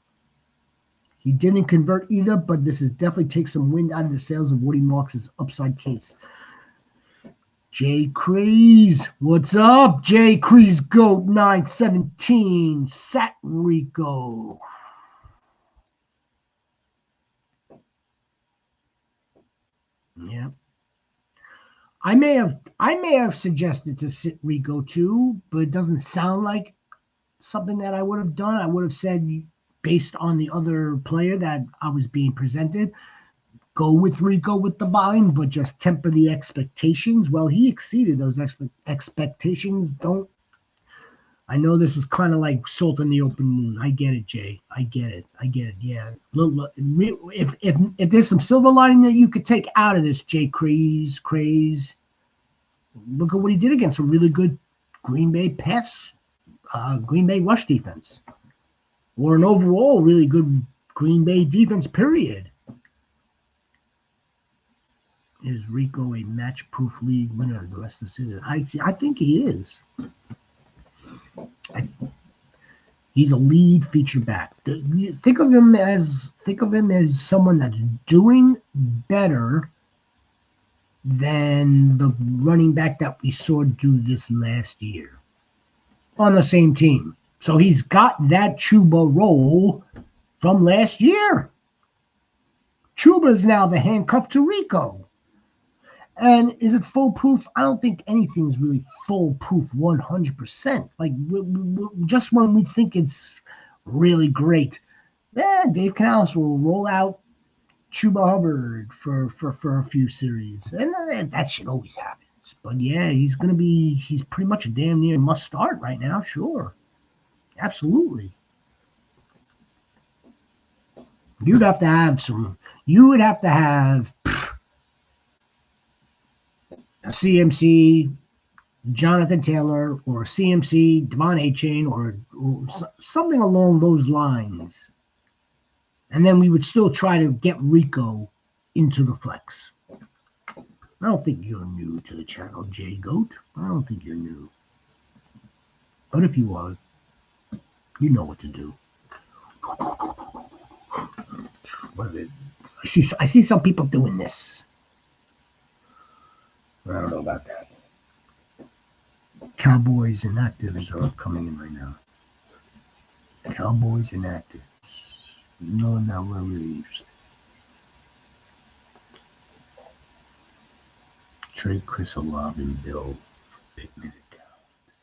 He didn't convert either, but this is definitely takes some wind out of the sails of Woody Marks' upside case. Jay Crees, what's up? Jay Crees, Goat 917, Sat Rico. Yeah. I may have suggested to sit Rico too, but it doesn't sound like something that I would have done. I would have said, based on the other player that I was being presented, go with Rico with the volume, but just temper the expectations. Well, he exceeded those expectations. I know this is kind of like salt in the open moon. I get it, Jay. I get it. Yeah. Look, if there's some silver lining that you could take out of this, Jay Craze, look at what he did against a really good Green Bay Green Bay rush defense, or an overall really good Green Bay defense, period. Is Rico a match-proof league winner the rest of the season? I think he is. He's a lead feature back. Think of him as someone that's doing better than the running back that we saw do this last year on the same team. So he's got that Chuba role from last year. Chuba's now the handcuff to Rico. And is it foolproof? I don't think anything's really foolproof 100%. Like, just when we think it's really great, Dave Canales will roll out Chuba Hubbard for a few series. And that shit always happens. But yeah, he's pretty much a damn near must start right now. Sure. Absolutely. You would have to have a CMC, Jonathan Taylor, or CMC, Devon A-Chain, or something along those lines. And then we would still try to get Rico into the flex. I don't think you're new to the channel, Jay Goat. I don't think you're new. But if you are, you know what to do. I see some people doing this. I don't know about that. Cowboys and actives are coming in right now. Cowboys and actives. No, now we're really interested. Trade Chris Olave and Bill for Pittman and Downs.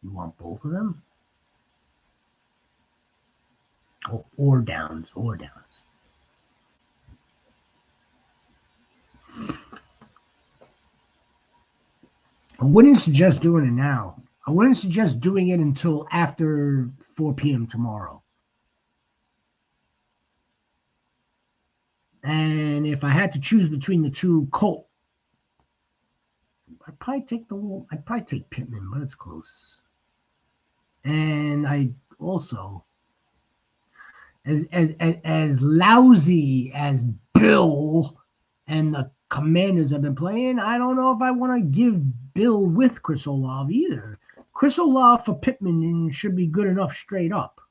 You want both of them? Or Downs. I wouldn't suggest doing it now. I wouldn't suggest doing it until after 4 p.m. tomorrow. And if I had to choose between the two, Colt, I'd probably take Pittman, but it's close. And I also, as lousy as Bill and the Commanders have been playing, I don't know if I want to give Bill with Chris Olave either. Chris Olave for Pittman should be good enough straight up.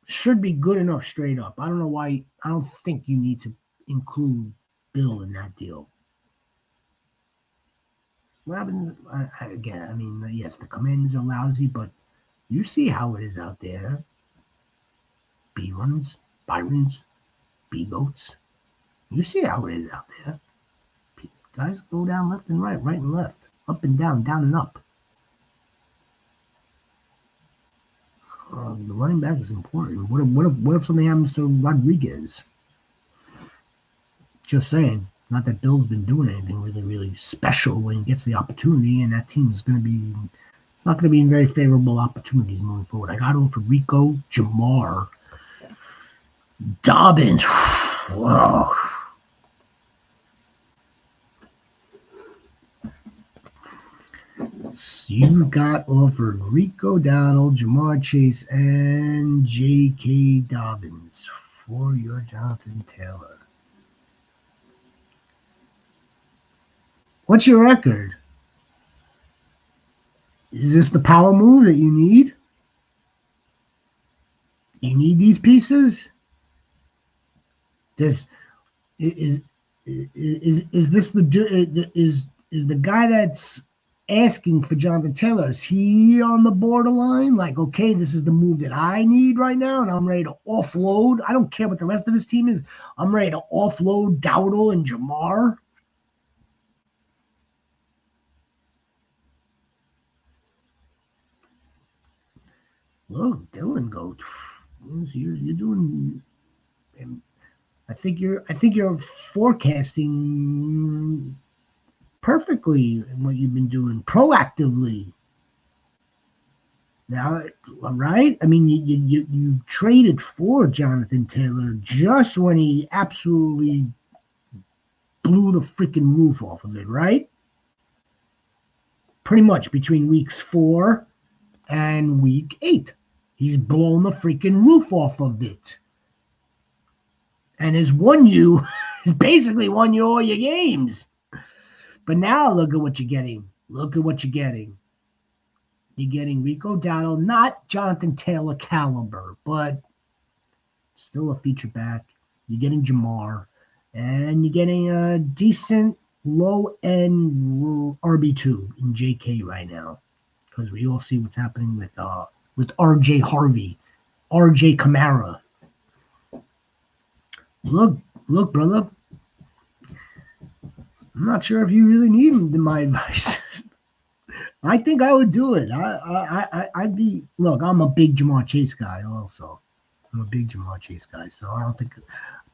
Should be good enough straight up. I don't know why. I don't think you need to include Bill in that deal. What happened? Again, I mean, yes, the Commanders are lousy, but You see how it is out there. B-runs, Byrons, B-goats. You see how it is out there. Guys go down left and right, right and left, up and down and up. The running back is important. What if something happens to Rodriguez? Just saying. Not that Bill's been doing anything really special when he gets the opportunity, and that team is going to be. It's not going to be in very favorable opportunities moving forward. I got over Rico, Jamar, Dobbins. Whoa. So you got offered Rico Dowdle, Jamar Chase, and J.K. Dobbins for your Jonathan Taylor. What's your record? Is this the power move that you need? You need these pieces? Is this the guy that's asking for Jonathan Taylor? Is he on the borderline? Like, okay, this is the move that I need right now, and I'm ready to offload. I don't care what the rest of his team is. I'm ready to offload Dowdle and Jamar. Look, Dylan Goat. You're doing. I think you're forecasting perfectly in what you've been doing proactively. Now, right? I mean, you traded for Jonathan Taylor just when he absolutely blew the freaking roof off of it, right? Pretty much between weeks 4 and week 8. He's blown the freaking roof off of it. And has basically won you all your games. But now look at what you're getting. You're getting Rico Dowdle, not Jonathan Taylor caliber, but still a feature back. You're getting Jamar, and you're getting a decent low-end RB2 in JK right now, because we all see what's happening with RJ Harvey, RJ Kamara. Look, brother. I'm not sure if you really need my advice. I think I would do it. I'd be. Look, I'm a big Jamar Chase guy. Also, I'm a big Jamar Chase guy. So I think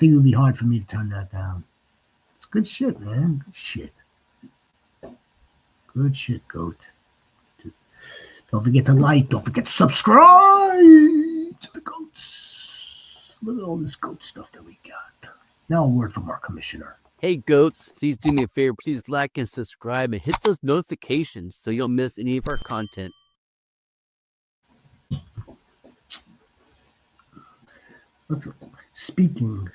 it would be hard for me to turn that down. It's good shit, man. Good shit, Goat. Don't forget to like. Don't forget to subscribe to the Goats. Look at all this Goat stuff that we got. Now a word from our commissioner. Hey Goats, please do me a favor, please like and subscribe and hit those notifications so you don't miss any of our content. Speaking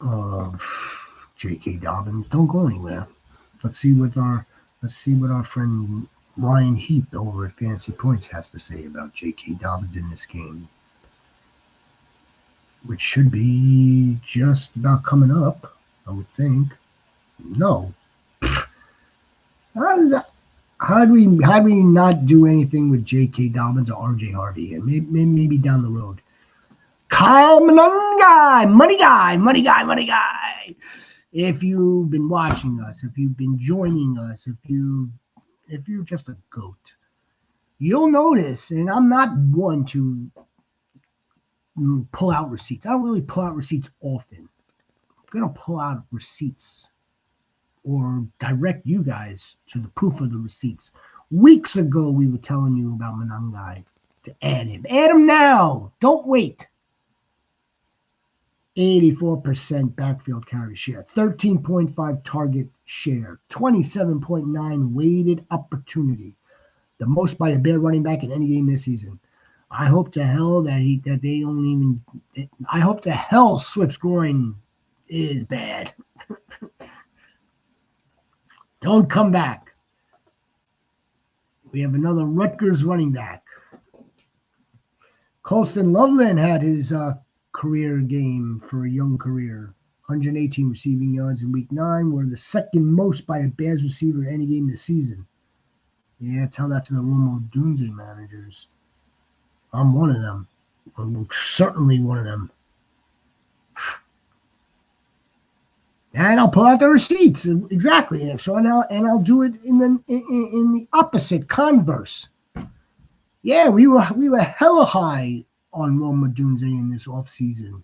of J.K. Dobbins, don't go anywhere. Let's see what our friend Ryan Heath over at Fantasy Points has to say about J.K. Dobbins in this game, which should be just about coming up, I would think. No. How do we not do anything with J.K. Dobbins or R.J. Harvey? And maybe down the road. Kyle Money Guy. If you've been watching us, if you've been joining us, if you're just a goat, you'll notice, and I'm not one to pull out receipts. I don't really pull out receipts often. I'm going to pull out receipts or direct you guys to the proof of the receipts. Weeks ago, we were telling you about Manangai to add him. Add him now. Don't wait. 84% backfield carry share, 13.5 target share, 27.9 weighted opportunity, the most by a Bear running back in any game this season. I hope to hell that they don't even. I hope to hell Swift's groin is bad. Don't come back. We have another Rutgers running back. Colston Loveland had his career game for a young career. 118 receiving yards in week 9 were the second most by a Bears receiver in any game this season. Yeah, tell that to the Romo Doomsday managers. I'm one of them. I'm certainly one of them. And I'll pull out the receipts. Exactly. So I'll do it in the opposite converse. Yeah, we were hella high on Roma Dunze in this offseason.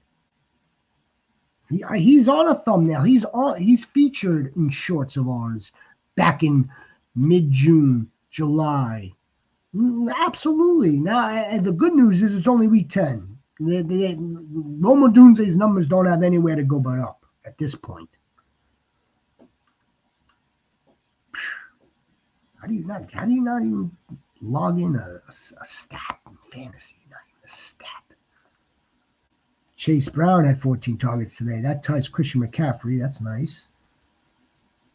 He's on a thumbnail. He's featured in shorts of ours back in mid-June, July. Absolutely. Now the good news is it's only week 10. Roma Dunze's numbers don't have anywhere to go but up at this point. How do you not even log in a stat in fantasy? Not even a stat. Chase Brown had 14 targets today. That ties Christian McCaffrey. That's nice.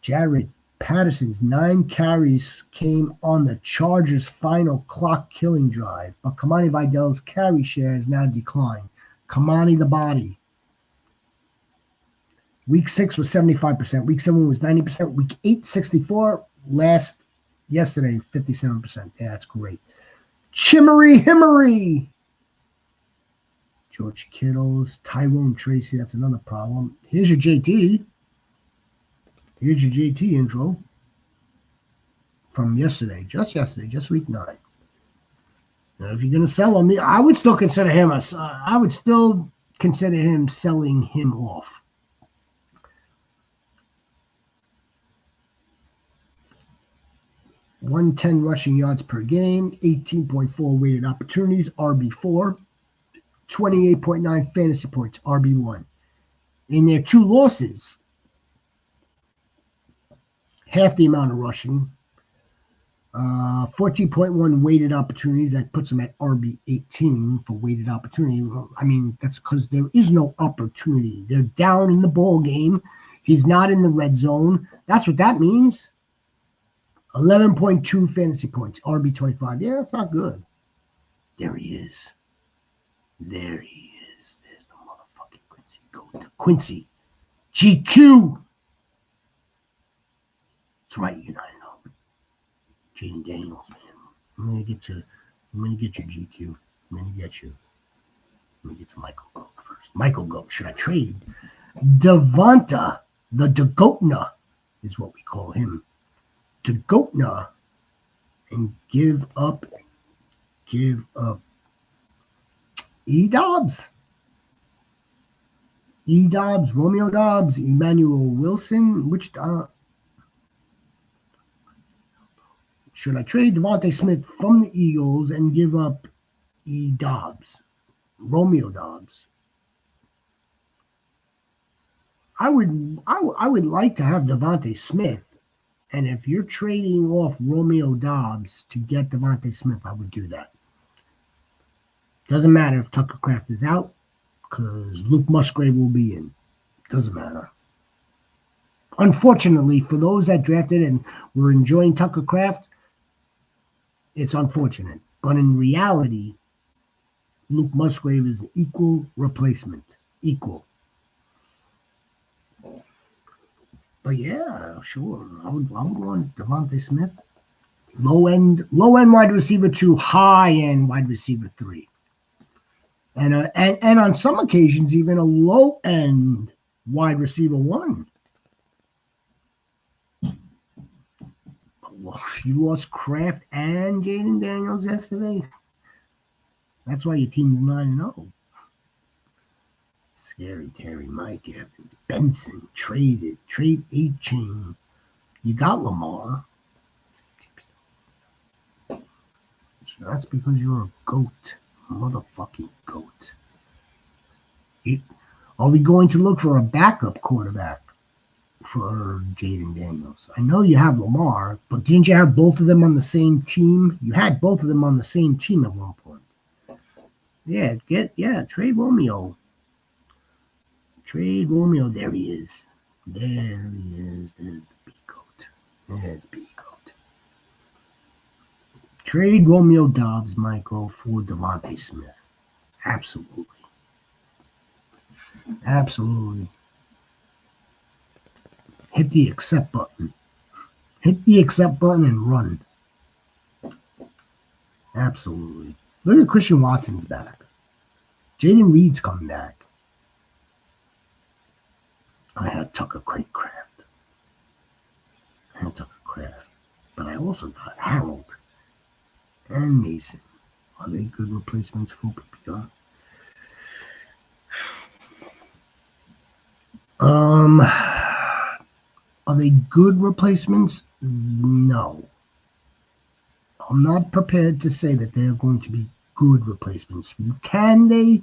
Jared Patterson's 9 carries came on the Chargers' final clock-killing drive, but Kamani Vidal's carry share has now declined. Kamani the body. Week 6 was 75%. Week 7 was 90%. Week 8, 64. Yesterday, 57%. Yeah, that's great. Chimmery Himmery. George Kittles, Tyrone Tracy. That's another problem. Here's your JT. Here's your JT intro from yesterday. Just week 9. Now, if you're going to sell him, I would still consider him selling him off. $110 rushing yards per game, 18.4 weighted opportunities, RB4, 28.9 fantasy points, RB1. In their 2 losses, half the amount of rushing, 14.1 weighted opportunities. That puts them at RB18 for weighted opportunity. I mean, that's because there is no opportunity. They're down in the ball game. He's not in the red zone. That's what that means. 11.2 fantasy points, RB25. Yeah, that's not good. There he is. There's the motherfucking Quincy. Go to Quincy. GQ. That's right, United. Jaden Daniels, man. I'm gonna get your GQ. I'm gonna get you. Let me get to Michael Goat first. Michael Goat. Should I trade Devonta, the DeGoatna is what we call him. DeGoatna, and give up E-Dobbs, Romeo Dobbs, Emmanuel Wilson. Should I trade Devontae Smith from the Eagles and give up E-Dobbs, Romeo Dobbs? I would like to have Devontae Smith, and if you're trading off Romeo Dobbs to get Devontae Smith, I would do that. Doesn't matter if Tucker Kraft is out, because Luke Musgrave will be in. Doesn't matter. Unfortunately, for those that drafted and were enjoying Tucker Kraft, it's unfortunate. But in reality, Luke Musgrave is an equal replacement. Equal. But yeah, sure. I would want Devontae Smith. Low end wide receiver 2, high end wide receiver 3. And on some occasions, even a low end wide receiver 1. You lost Kraft and Jaden Daniels yesterday. That's why your team's 9-0. Scary Terry, Mike Evans, Benson, trade A-Chain. You got Lamar. So that's because you're a goat. Motherfucking goat. Are we going to look for a backup quarterback for Jaden Daniels? I know you have Lamar, but didn't you have both of them on the same team? You had both of them on the same team at one point. Yeah, trade Romeo. Trade Romeo. There he is. There he is. There's the B-Goat. There's B-Goat. Trade Romeo Dobbs, Michael, for Devontae Smith. Absolutely. Absolutely. Hit the accept button. Hit the accept button and run. Absolutely. Look at Christian Watson's back. Jaden Reed's coming back. I had Tucker Craft. But I also got Harold and Mason. Are they good replacements for PPR? Are they good replacements? No. I'm not prepared to say that they're going to be good replacements. Can they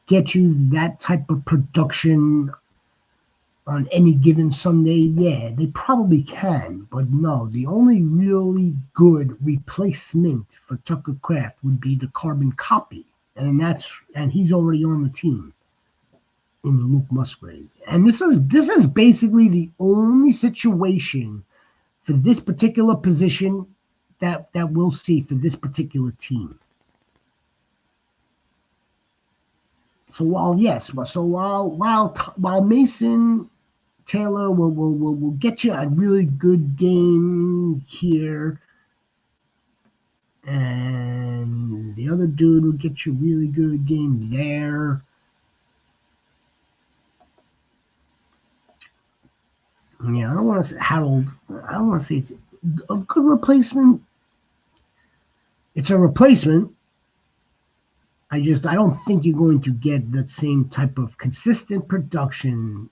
get you that type of production on any given Sunday? Yeah, they probably can. But no, the only really good replacement for Tucker Craft would be the carbon copy. And he's already on the team in Luke Musgrave. And this is basically the only situation for this particular position that we'll see for this particular team. So while Mason Taylor will get you a really good game here, and the other dude will get you a really good game there. Yeah, I don't want to say Harold. I don't want to say it's a good replacement. It's a replacement. I don't think you're going to get that same type of consistent production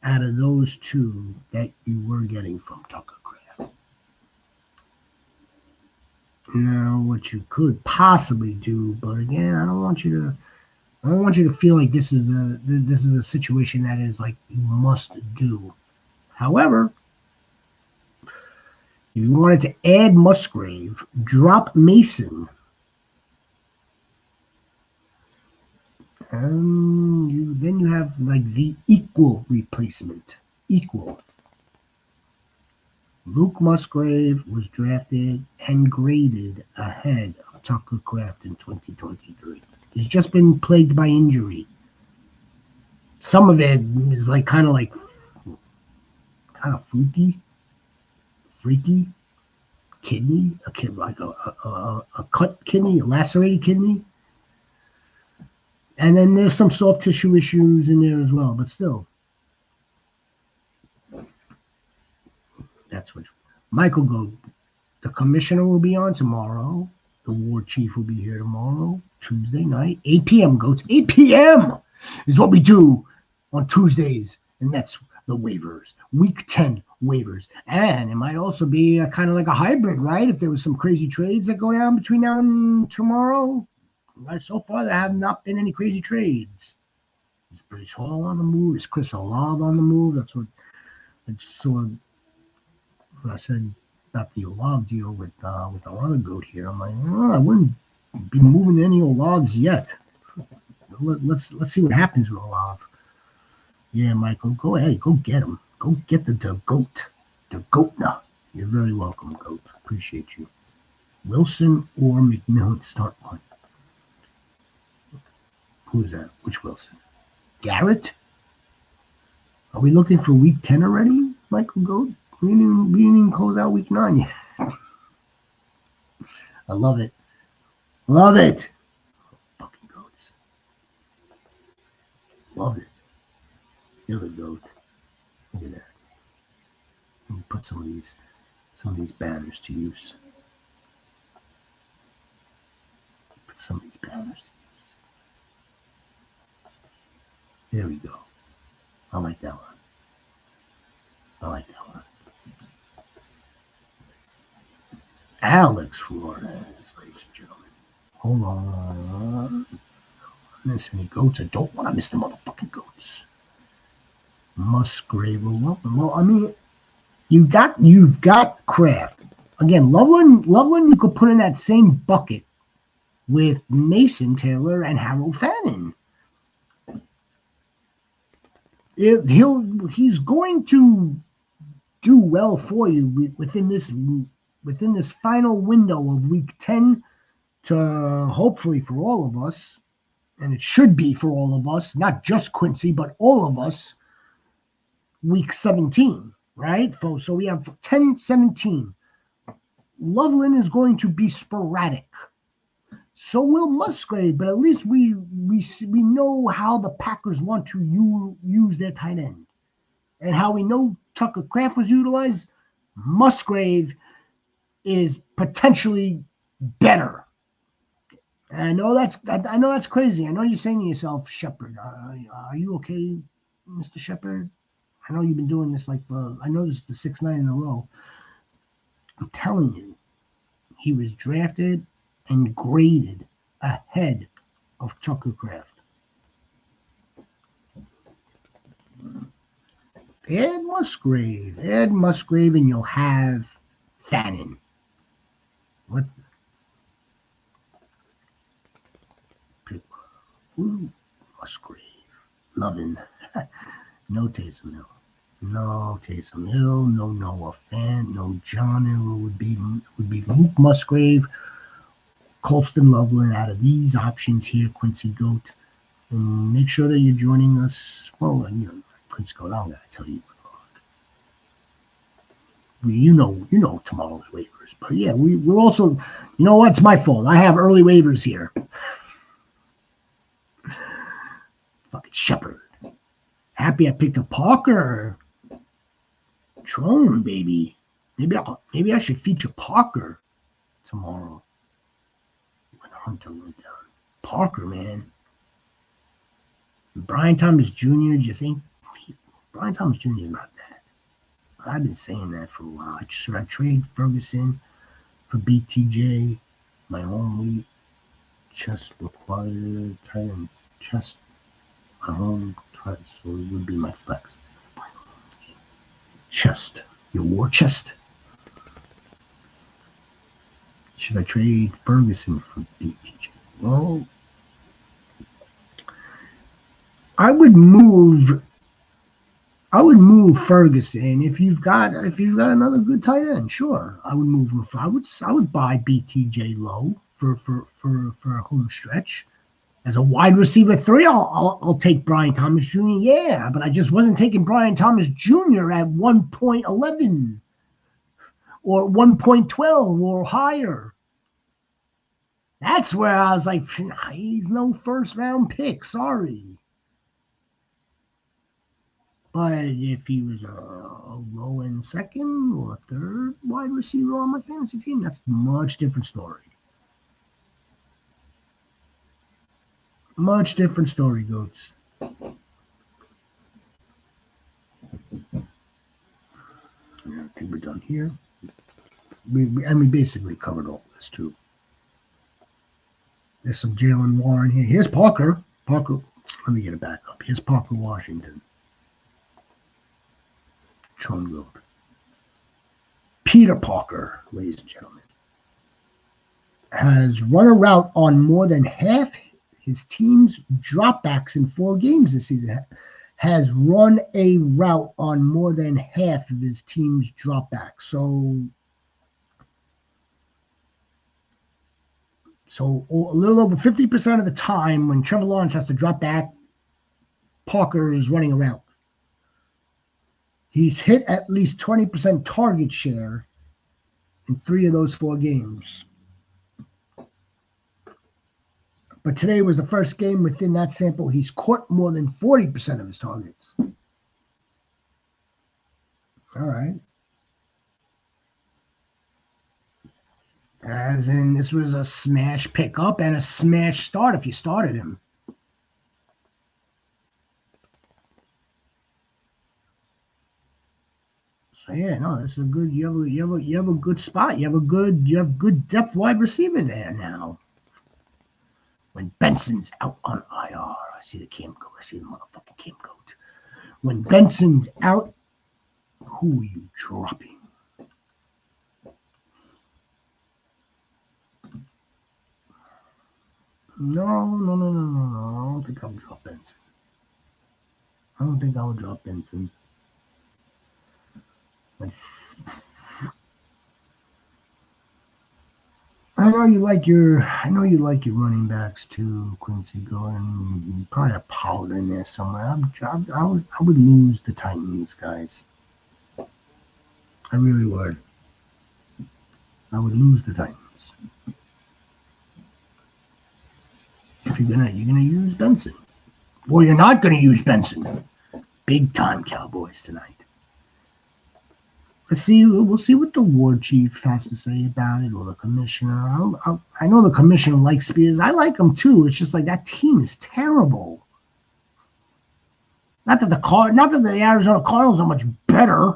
out of those two that you were getting from Tucker Craft. Now, what you could possibly do, but again, I don't want you to feel like this is a situation that is like you must do. However, if you wanted to add Musgrave, drop Mason, and then you have like the equal replacement. Equal. Luke Musgrave was drafted and graded ahead of Tucker Craft in 2023. He's just been plagued by injury. Some of it is like kind of freaky kidney, like a cut kidney, a lacerated kidney. And then there's some soft tissue issues in there as well, but still. That's what Michael Goat. The commissioner will be on tomorrow. The war chief will be here tomorrow, Tuesday night, 8 p.m. Goats. 8 p.m. is what we do on Tuesdays, and that's the waivers. Week 10 waivers. And it might also be a kind of like a hybrid, right? If there was some crazy trades that go down between now and tomorrow. Right, so far, there have not been any crazy trades. Is Bryce Hall on the move? Is Chris Olave on the move? That's what I saw when I said about the Olave deal with our other goat here. I'm like, I wouldn't be moving any Olaves yet. Let's see what happens with Olave. Yeah, Michael, go ahead, go get him. Go get the goat, the goatna. You're very welcome, goat. Appreciate you. Wilson or McMillan start one. Who's that? Which Wilson? Garrett? Are we looking for week 10 already, Michael Goat? We didn't even close out week 9 yet. I love it. Love it. Fucking goats. Love it. You're the goat. Look at that. Let me put some of these banners to use. Put some of these banners to use. There we go. I like that one. Alex Flores, ladies and gentlemen. Hold on. Miss any goats? I don't want to miss the motherfucking goats. Musgrave. Well, I mean, you've got Kraft. Again, Loveland you could put in that same bucket with Mason Taylor and Harold Fannin. He's going to do well for you within this final window of week 10 to hopefully for all of us, and it should be for all of us, not just Quincy, but all of us, week 17, right? So we have 10, 17. Loveland is going to be sporadic. So will Musgrave, but at least we know how the Packers want to use their tight end, and how we know Tucker Kraft was utilized. Musgrave is potentially better. And I know that's crazy. I know you're saying to yourself, Shepard, are you okay, Mr. Shepard? I know you've been doing this I know this is the 6th night in a row. I'm telling you, he was drafted and graded ahead of Tucker Kraft. Add Musgrave, and you'll have Fannin. What? Musgrave, Lovin. No Taysom Hill. No Taysom Hill. No Noah Fant. No John Hill. Would be Luke Musgrave, Colston Loveland. Out of these options here, Quincy Goat. And make sure that you're joining us. Well, Quincy Goat, I'm gonna tell you. You know tomorrow's waivers, but yeah, we're also. You know what? It's my fault. I have early waivers here. Fucking Shepard. Happy I picked up Parker. Drone, baby. Maybe I should feature Parker tomorrow. When Hunter went down. Parker, man. Brian Thomas Jr. just ain't. Brian Thomas Jr. is not that. I've been saying that for a while. Should I trade Ferguson for BTJ? My only chest required tight ends. Chest. My home tight, so it would be my flex. Chest. Your war chest. Should I trade Ferguson for BTJ? Well, I would move Ferguson if you've got another good tight end. Sure, I would move him. I would buy BTJ low for a home stretch. As a wide receiver 3, I'll take Brian Thomas Jr. Yeah, but I just wasn't taking Brian Thomas Jr. at 1.11 or 1.12 or higher. That's where I was like, he's no first-round pick. Sorry. But if he was a low-end second or third wide receiver on my fantasy team, that's a much different story. Much different story, Goats. I think we're done here. We basically covered all this, too. There's some Jalen Warren here. Here's Parker. Let me get it back up. Here's Parker Washington. Goat. Peter Parker, ladies and gentlemen, has run a route on more than half his team's dropbacks in 4 games this season. Has run a route on more than half of his team's dropbacks. So a little over 50% of the time when Trevor Lawrence has to drop back, Parker is running a route. He's hit at least 20% target share in 3 of those 4 games. But today was the first game within that sample he's caught more than 40% of his targets. All right. As in, this was a smash pickup and a smash start if you started him. So yeah, no, this is a good. You have a good spot. You have good depth wide receiver there now. When Benson's out on IR, I see the camp goat. I see the motherfucking camp goat. When Benson's out, who are you dropping? No. I don't think I'll drop Benson. I don't think I'll drop Benson. I know you like your running backs too, Quincy Gordon. You probably have Pollard in there somewhere. I would lose the Titans, guys. I really would. I would lose the Titans. If you're gonna use Benson. Well, you're not gonna use Benson. Big time Cowboys tonight. Let's see. We'll see what the war chief has to say about it, or the commissioner. I know the commissioner likes Spears. I like him too. It's just like that team is terrible. Not that the Arizona Cardinals are much better,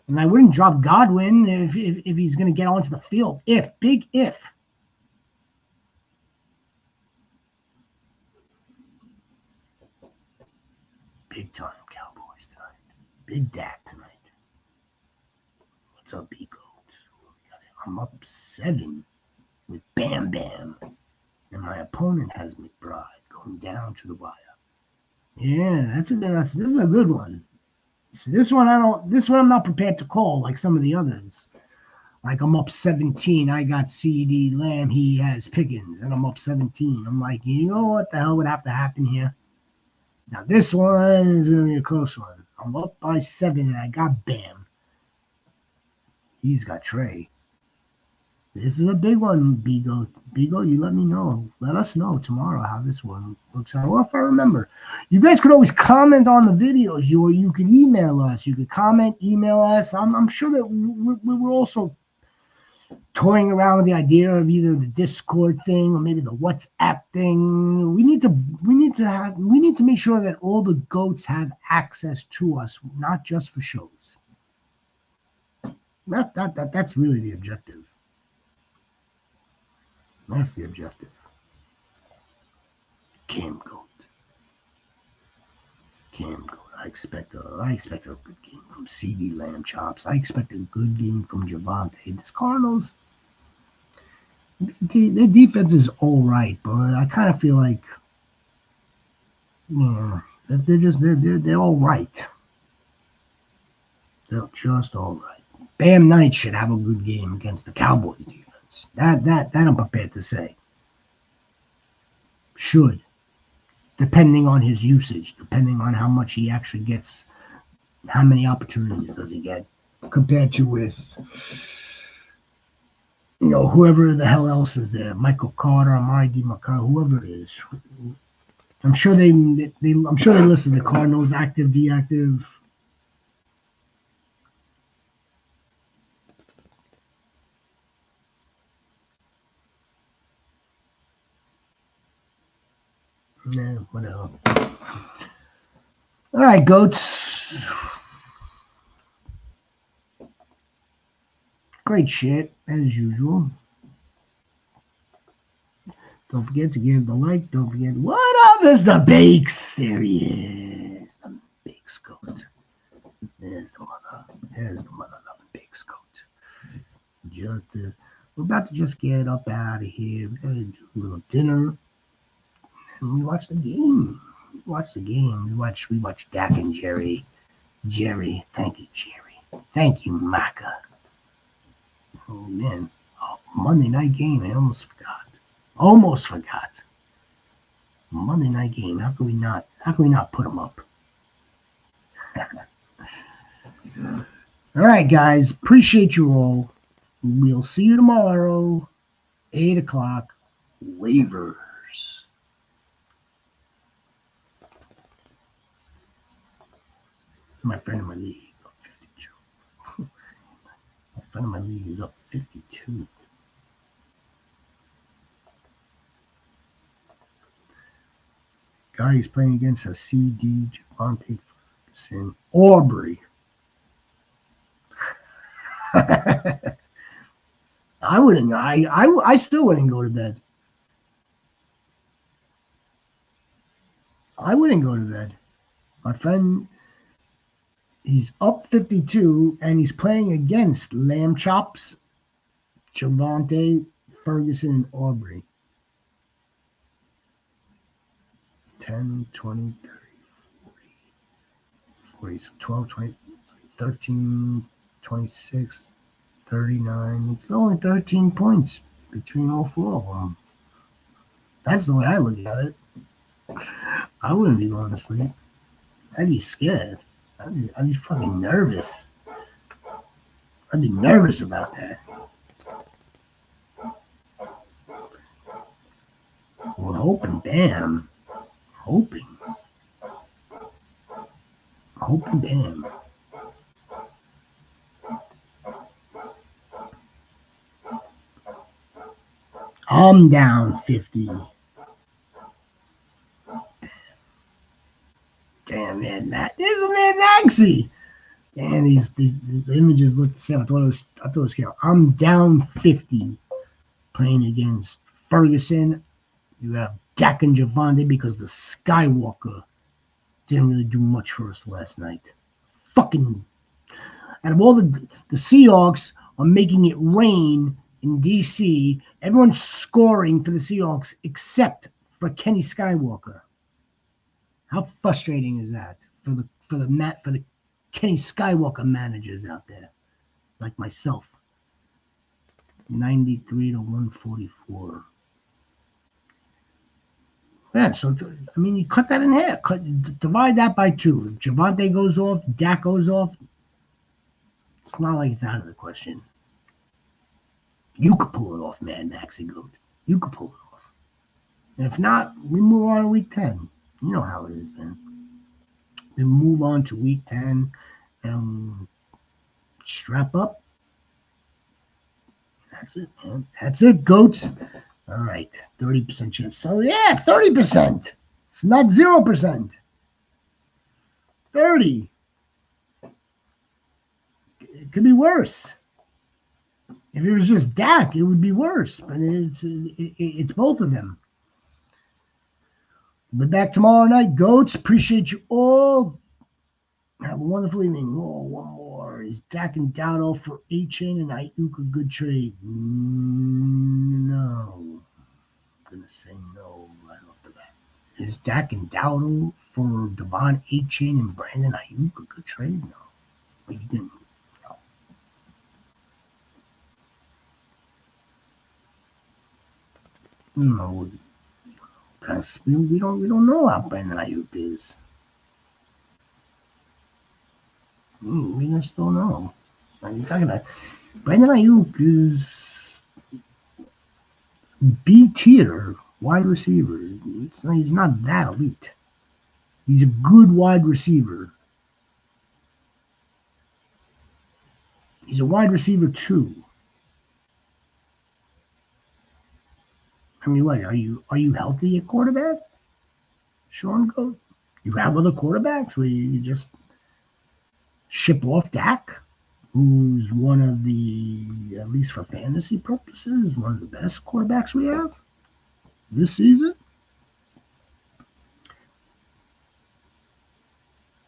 and I wouldn't drop Godwin if he's going to get onto the field. Big if. Big time Cowboys tonight. Big Dak tonight. What's up, B-Goat? I'm up 7 with Bam Bam, and my opponent has McBride going down to the wire. Yeah, this is a good one. So this one I'm not prepared to call like some of the others. Like I'm up 17. I got CD Lamb. He has Pickens, and I'm up 17. I'm like, you know what the hell would have to happen here? Now this one is gonna be a close one. I'm up by 7, and I got Bam. He's got Trey. This is a big one, B-Goat. B-Goat, you let me know. Let us know tomorrow how this one works out. Well, if I remember. You guys could always comment on the videos. You could email us. You could comment, email us. I'm sure that we're also toying around with the idea of either the Discord thing or maybe the WhatsApp thing. We need to make sure that all the goats have access to us, not just for shows. That's really the objective. That's the objective. Cam Goat. I expect a good game from CD Lamb Chops. I expect a good game from Javonte. This Cardinals, their defense is all right, but I kind of feel like, they're all right. They're just all right. Bam Knight should have a good game against the Cowboys defense. That I'm prepared to say. Should. Depending on his usage, depending on how much he actually gets, how many opportunities does he get, compared to with, whoever the hell else is there, Michael Carter, Amari DiMarco, whoever it is. I'm sure they listed the Cardinals active, deactive. Nah, whatever. All right, goats. Great shit, as usual. Don't forget to give the like. Don't forget, what up is the Bakes? There he is. The Bakes goat. There's the mother-loving Bakes goat. We're about to just get up out of here. We're going to do a little dinner. And we watch the game. We watch Dak and Jerry. Thank you, Jerry. Thank you, Maka. Oh, man. Monday night game. I almost forgot. Monday night game. How can we not put them up? All right, guys. Appreciate you all. We'll see you tomorrow, 8 o'clock. Waivers. My friend in my league up 52. My friend in my league is up 52. Guy is playing against a CD Javonte Ferguson Aubrey. I still wouldn't go to bed. I wouldn't go to bed. My friend, he's up 52, and he's playing against Lamb Chops, Javonte, Ferguson, and Aubrey. 10, 20, 30, 40, 12, 20, 13, 26, 39. It's only 13 points between all 4 of them. That's the way I look at it. I wouldn't be going to sleep. I'd be scared. I'd be fucking nervous. I'd be nervous about that. hoping, bam. Hoping, bam. I'm down 50. Damn, man. This is man Maxey. Man, these the images look the same. I thought it was scary. I'm down 50 playing against Ferguson. You have Dak and Javonte because the Skywalker didn't really do much for us last night. Fucking out of all the Seahawks are making it rain in DC. Everyone's scoring for the Seahawks except for Kenny Skywalker. How frustrating is that for the Kenny Skywalker managers out there, like myself? 93 to 144. Yeah, so I mean, you cut that in half. Divide that by 2. If Javonte goes off, Dak goes off. It's not like it's out of the question. You could pull it off, man, Maxi Goat. You could pull it off. And if not, we move on to week 10. You know how it is, man. We move on to week 10 and strap up. That's it, man. That's it, goats. All right, 30% chance. So, yeah, 30%. It's not 0%. 30. It could be worse. If it was just Dak, it would be worse. But it's both of them. We'll be back tomorrow night, goats. Appreciate you all. Have a wonderful evening. Oh, one more. Is Dak and Dowdle for H-N and Ayuk a good trade? No. I'm going to say no right off the bat. Is Dak and Dowdle for Devon H-N and Brandon Ayuk a good trade? No. What are you doing? No. We don't know how Brandon Ayuk is. We just don't know. He's talking about Brandon Ayuk is B tier wide receiver. He's not that elite. He's a good wide receiver. He's a wide receiver too. I mean, what are you healthy at quarterback? Sean Goat? You have other quarterbacks where you just ship off Dak, who's one of the, at least for fantasy purposes, one of the best quarterbacks we have this season.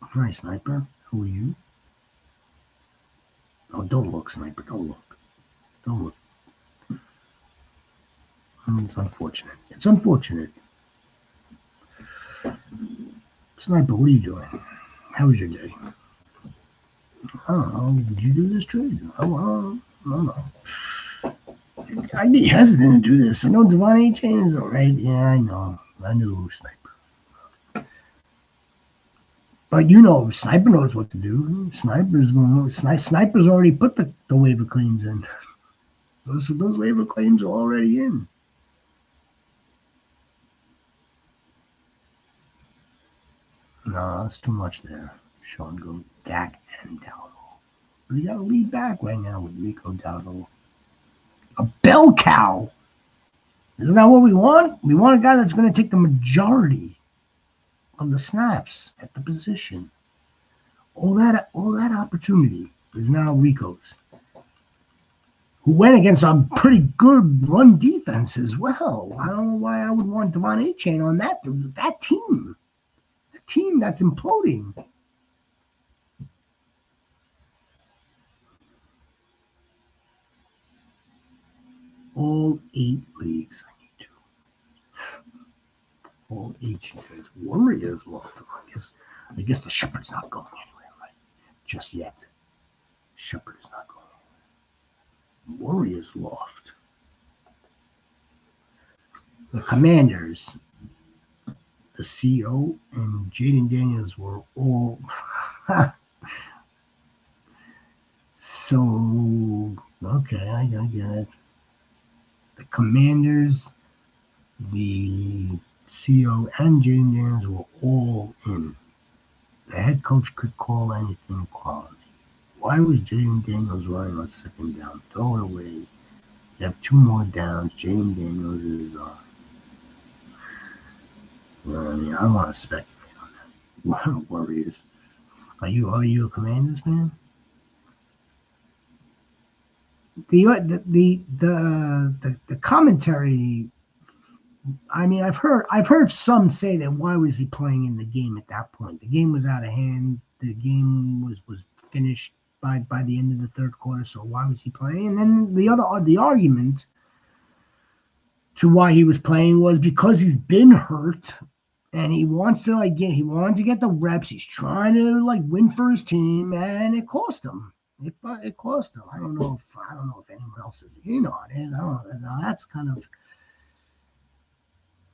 Hi, Sniper. Who are you? Oh, don't look, Sniper. Don't look. Don't look. It's unfortunate. It's unfortunate. Sniper, what are you doing? How was your day? I don't know. Did you do this trade? I don't know. I'd be hesitant to do this. I know Devon H-N is all right. Yeah, I know. I knew Sniper. But you know, Sniper knows what to do. Sniper's already put the waiver claims in. Those waiver claims are already in. No, that's too much there. Sean go Dak and Dowdle. We got a lead back right now with Rico Dowdle. A bell cow. Isn't that what we want? We want a guy that's going to take the majority of the snaps at the position. All that opportunity is now Rico's, who went against a pretty good run defense as well. I don't know why I would want Devon Achane on that team. The team that's imploding. All 8 leagues I need to. All 8, she says. Warriors lost. I guess the Shepherd's not going anywhere, right? Just yet. Shepherd is not going anywhere. Warriors loft. The Commanders, the CO, and Jaden Daniels were all. So, okay, I get it. The Commanders The CEO and Jaden Daniels were all in. The head coach could call anything quality. Why was Jaden Daniels running on second down? Throw it away. You have 2 more downs. Jaden Daniels is I mean, I want to speculate on that. Warriors. Are you a Commanders fan? The commentary. I mean, I've heard some say that why was he playing in the game at that point? The game was out of hand. The game was finished by the end of the third quarter. So why was he playing? And then the argument to why he was playing was because he's been hurt and he wants to he wanted to get the reps. He's trying to win for his team, and it cost him. It cost him. I don't know if anyone else is in on it. I don't know. That's kind of.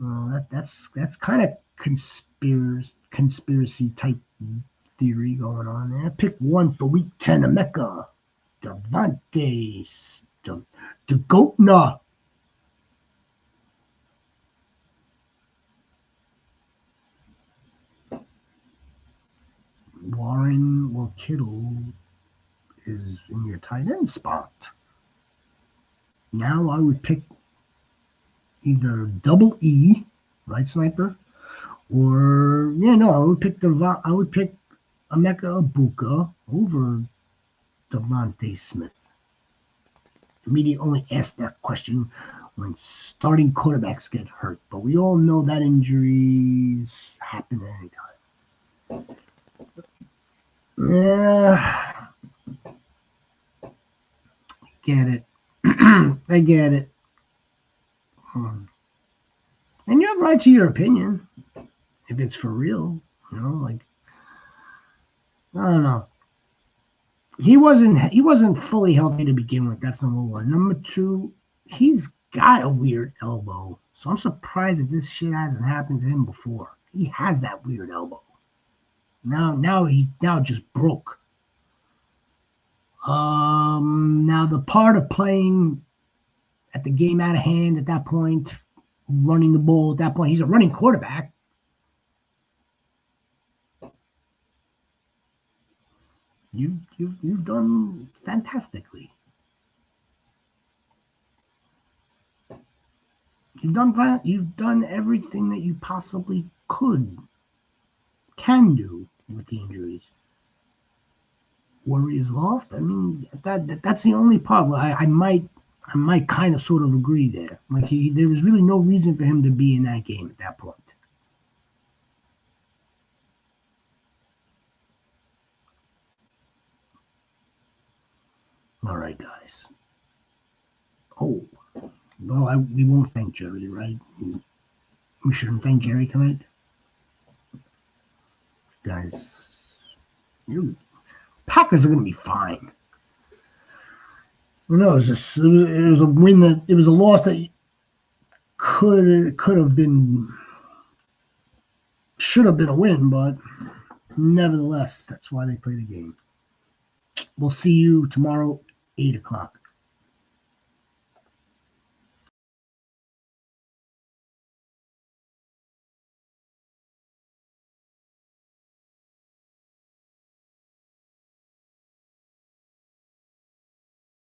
Well, that's kind of conspiracy type theory going on there. Pick one for week 10. Emeka, Devontae, DeGoatna. Warren or Kittle is in your tight end spot. Now I would pick either double E, right, Sniper, or I would pick Emeka Ibuka over Devontae Smith. The media only ask that question when starting quarterbacks get hurt, but we all know that injuries happen at any time. Yeah, I get it. I get it. And you have right to your opinion if it's for real. I don't know. He wasn't fully healthy to begin with. That's number one. Number two, he's got a weird elbow. So I'm surprised that this shit hasn't happened to him before. He has that weird elbow. Now he just broke. Now the part of playing at the game out of hand at that point, running the ball at that point, he's a running quarterback. You've done fantastically. You've done everything that you possibly can do with the injuries. Warriors lost. I mean, that's the only part where I might kind of sort of agree there. There was really no reason for him to be in that game at that point. All right, guys. Oh, well, we won't thank Jerry, right? We shouldn't thank Jerry tonight. Guys, Packers are going to be fine. No, it was a win it was a loss that should have been a win, but nevertheless, that's why they play the game. We'll see you tomorrow, 8 o'clock.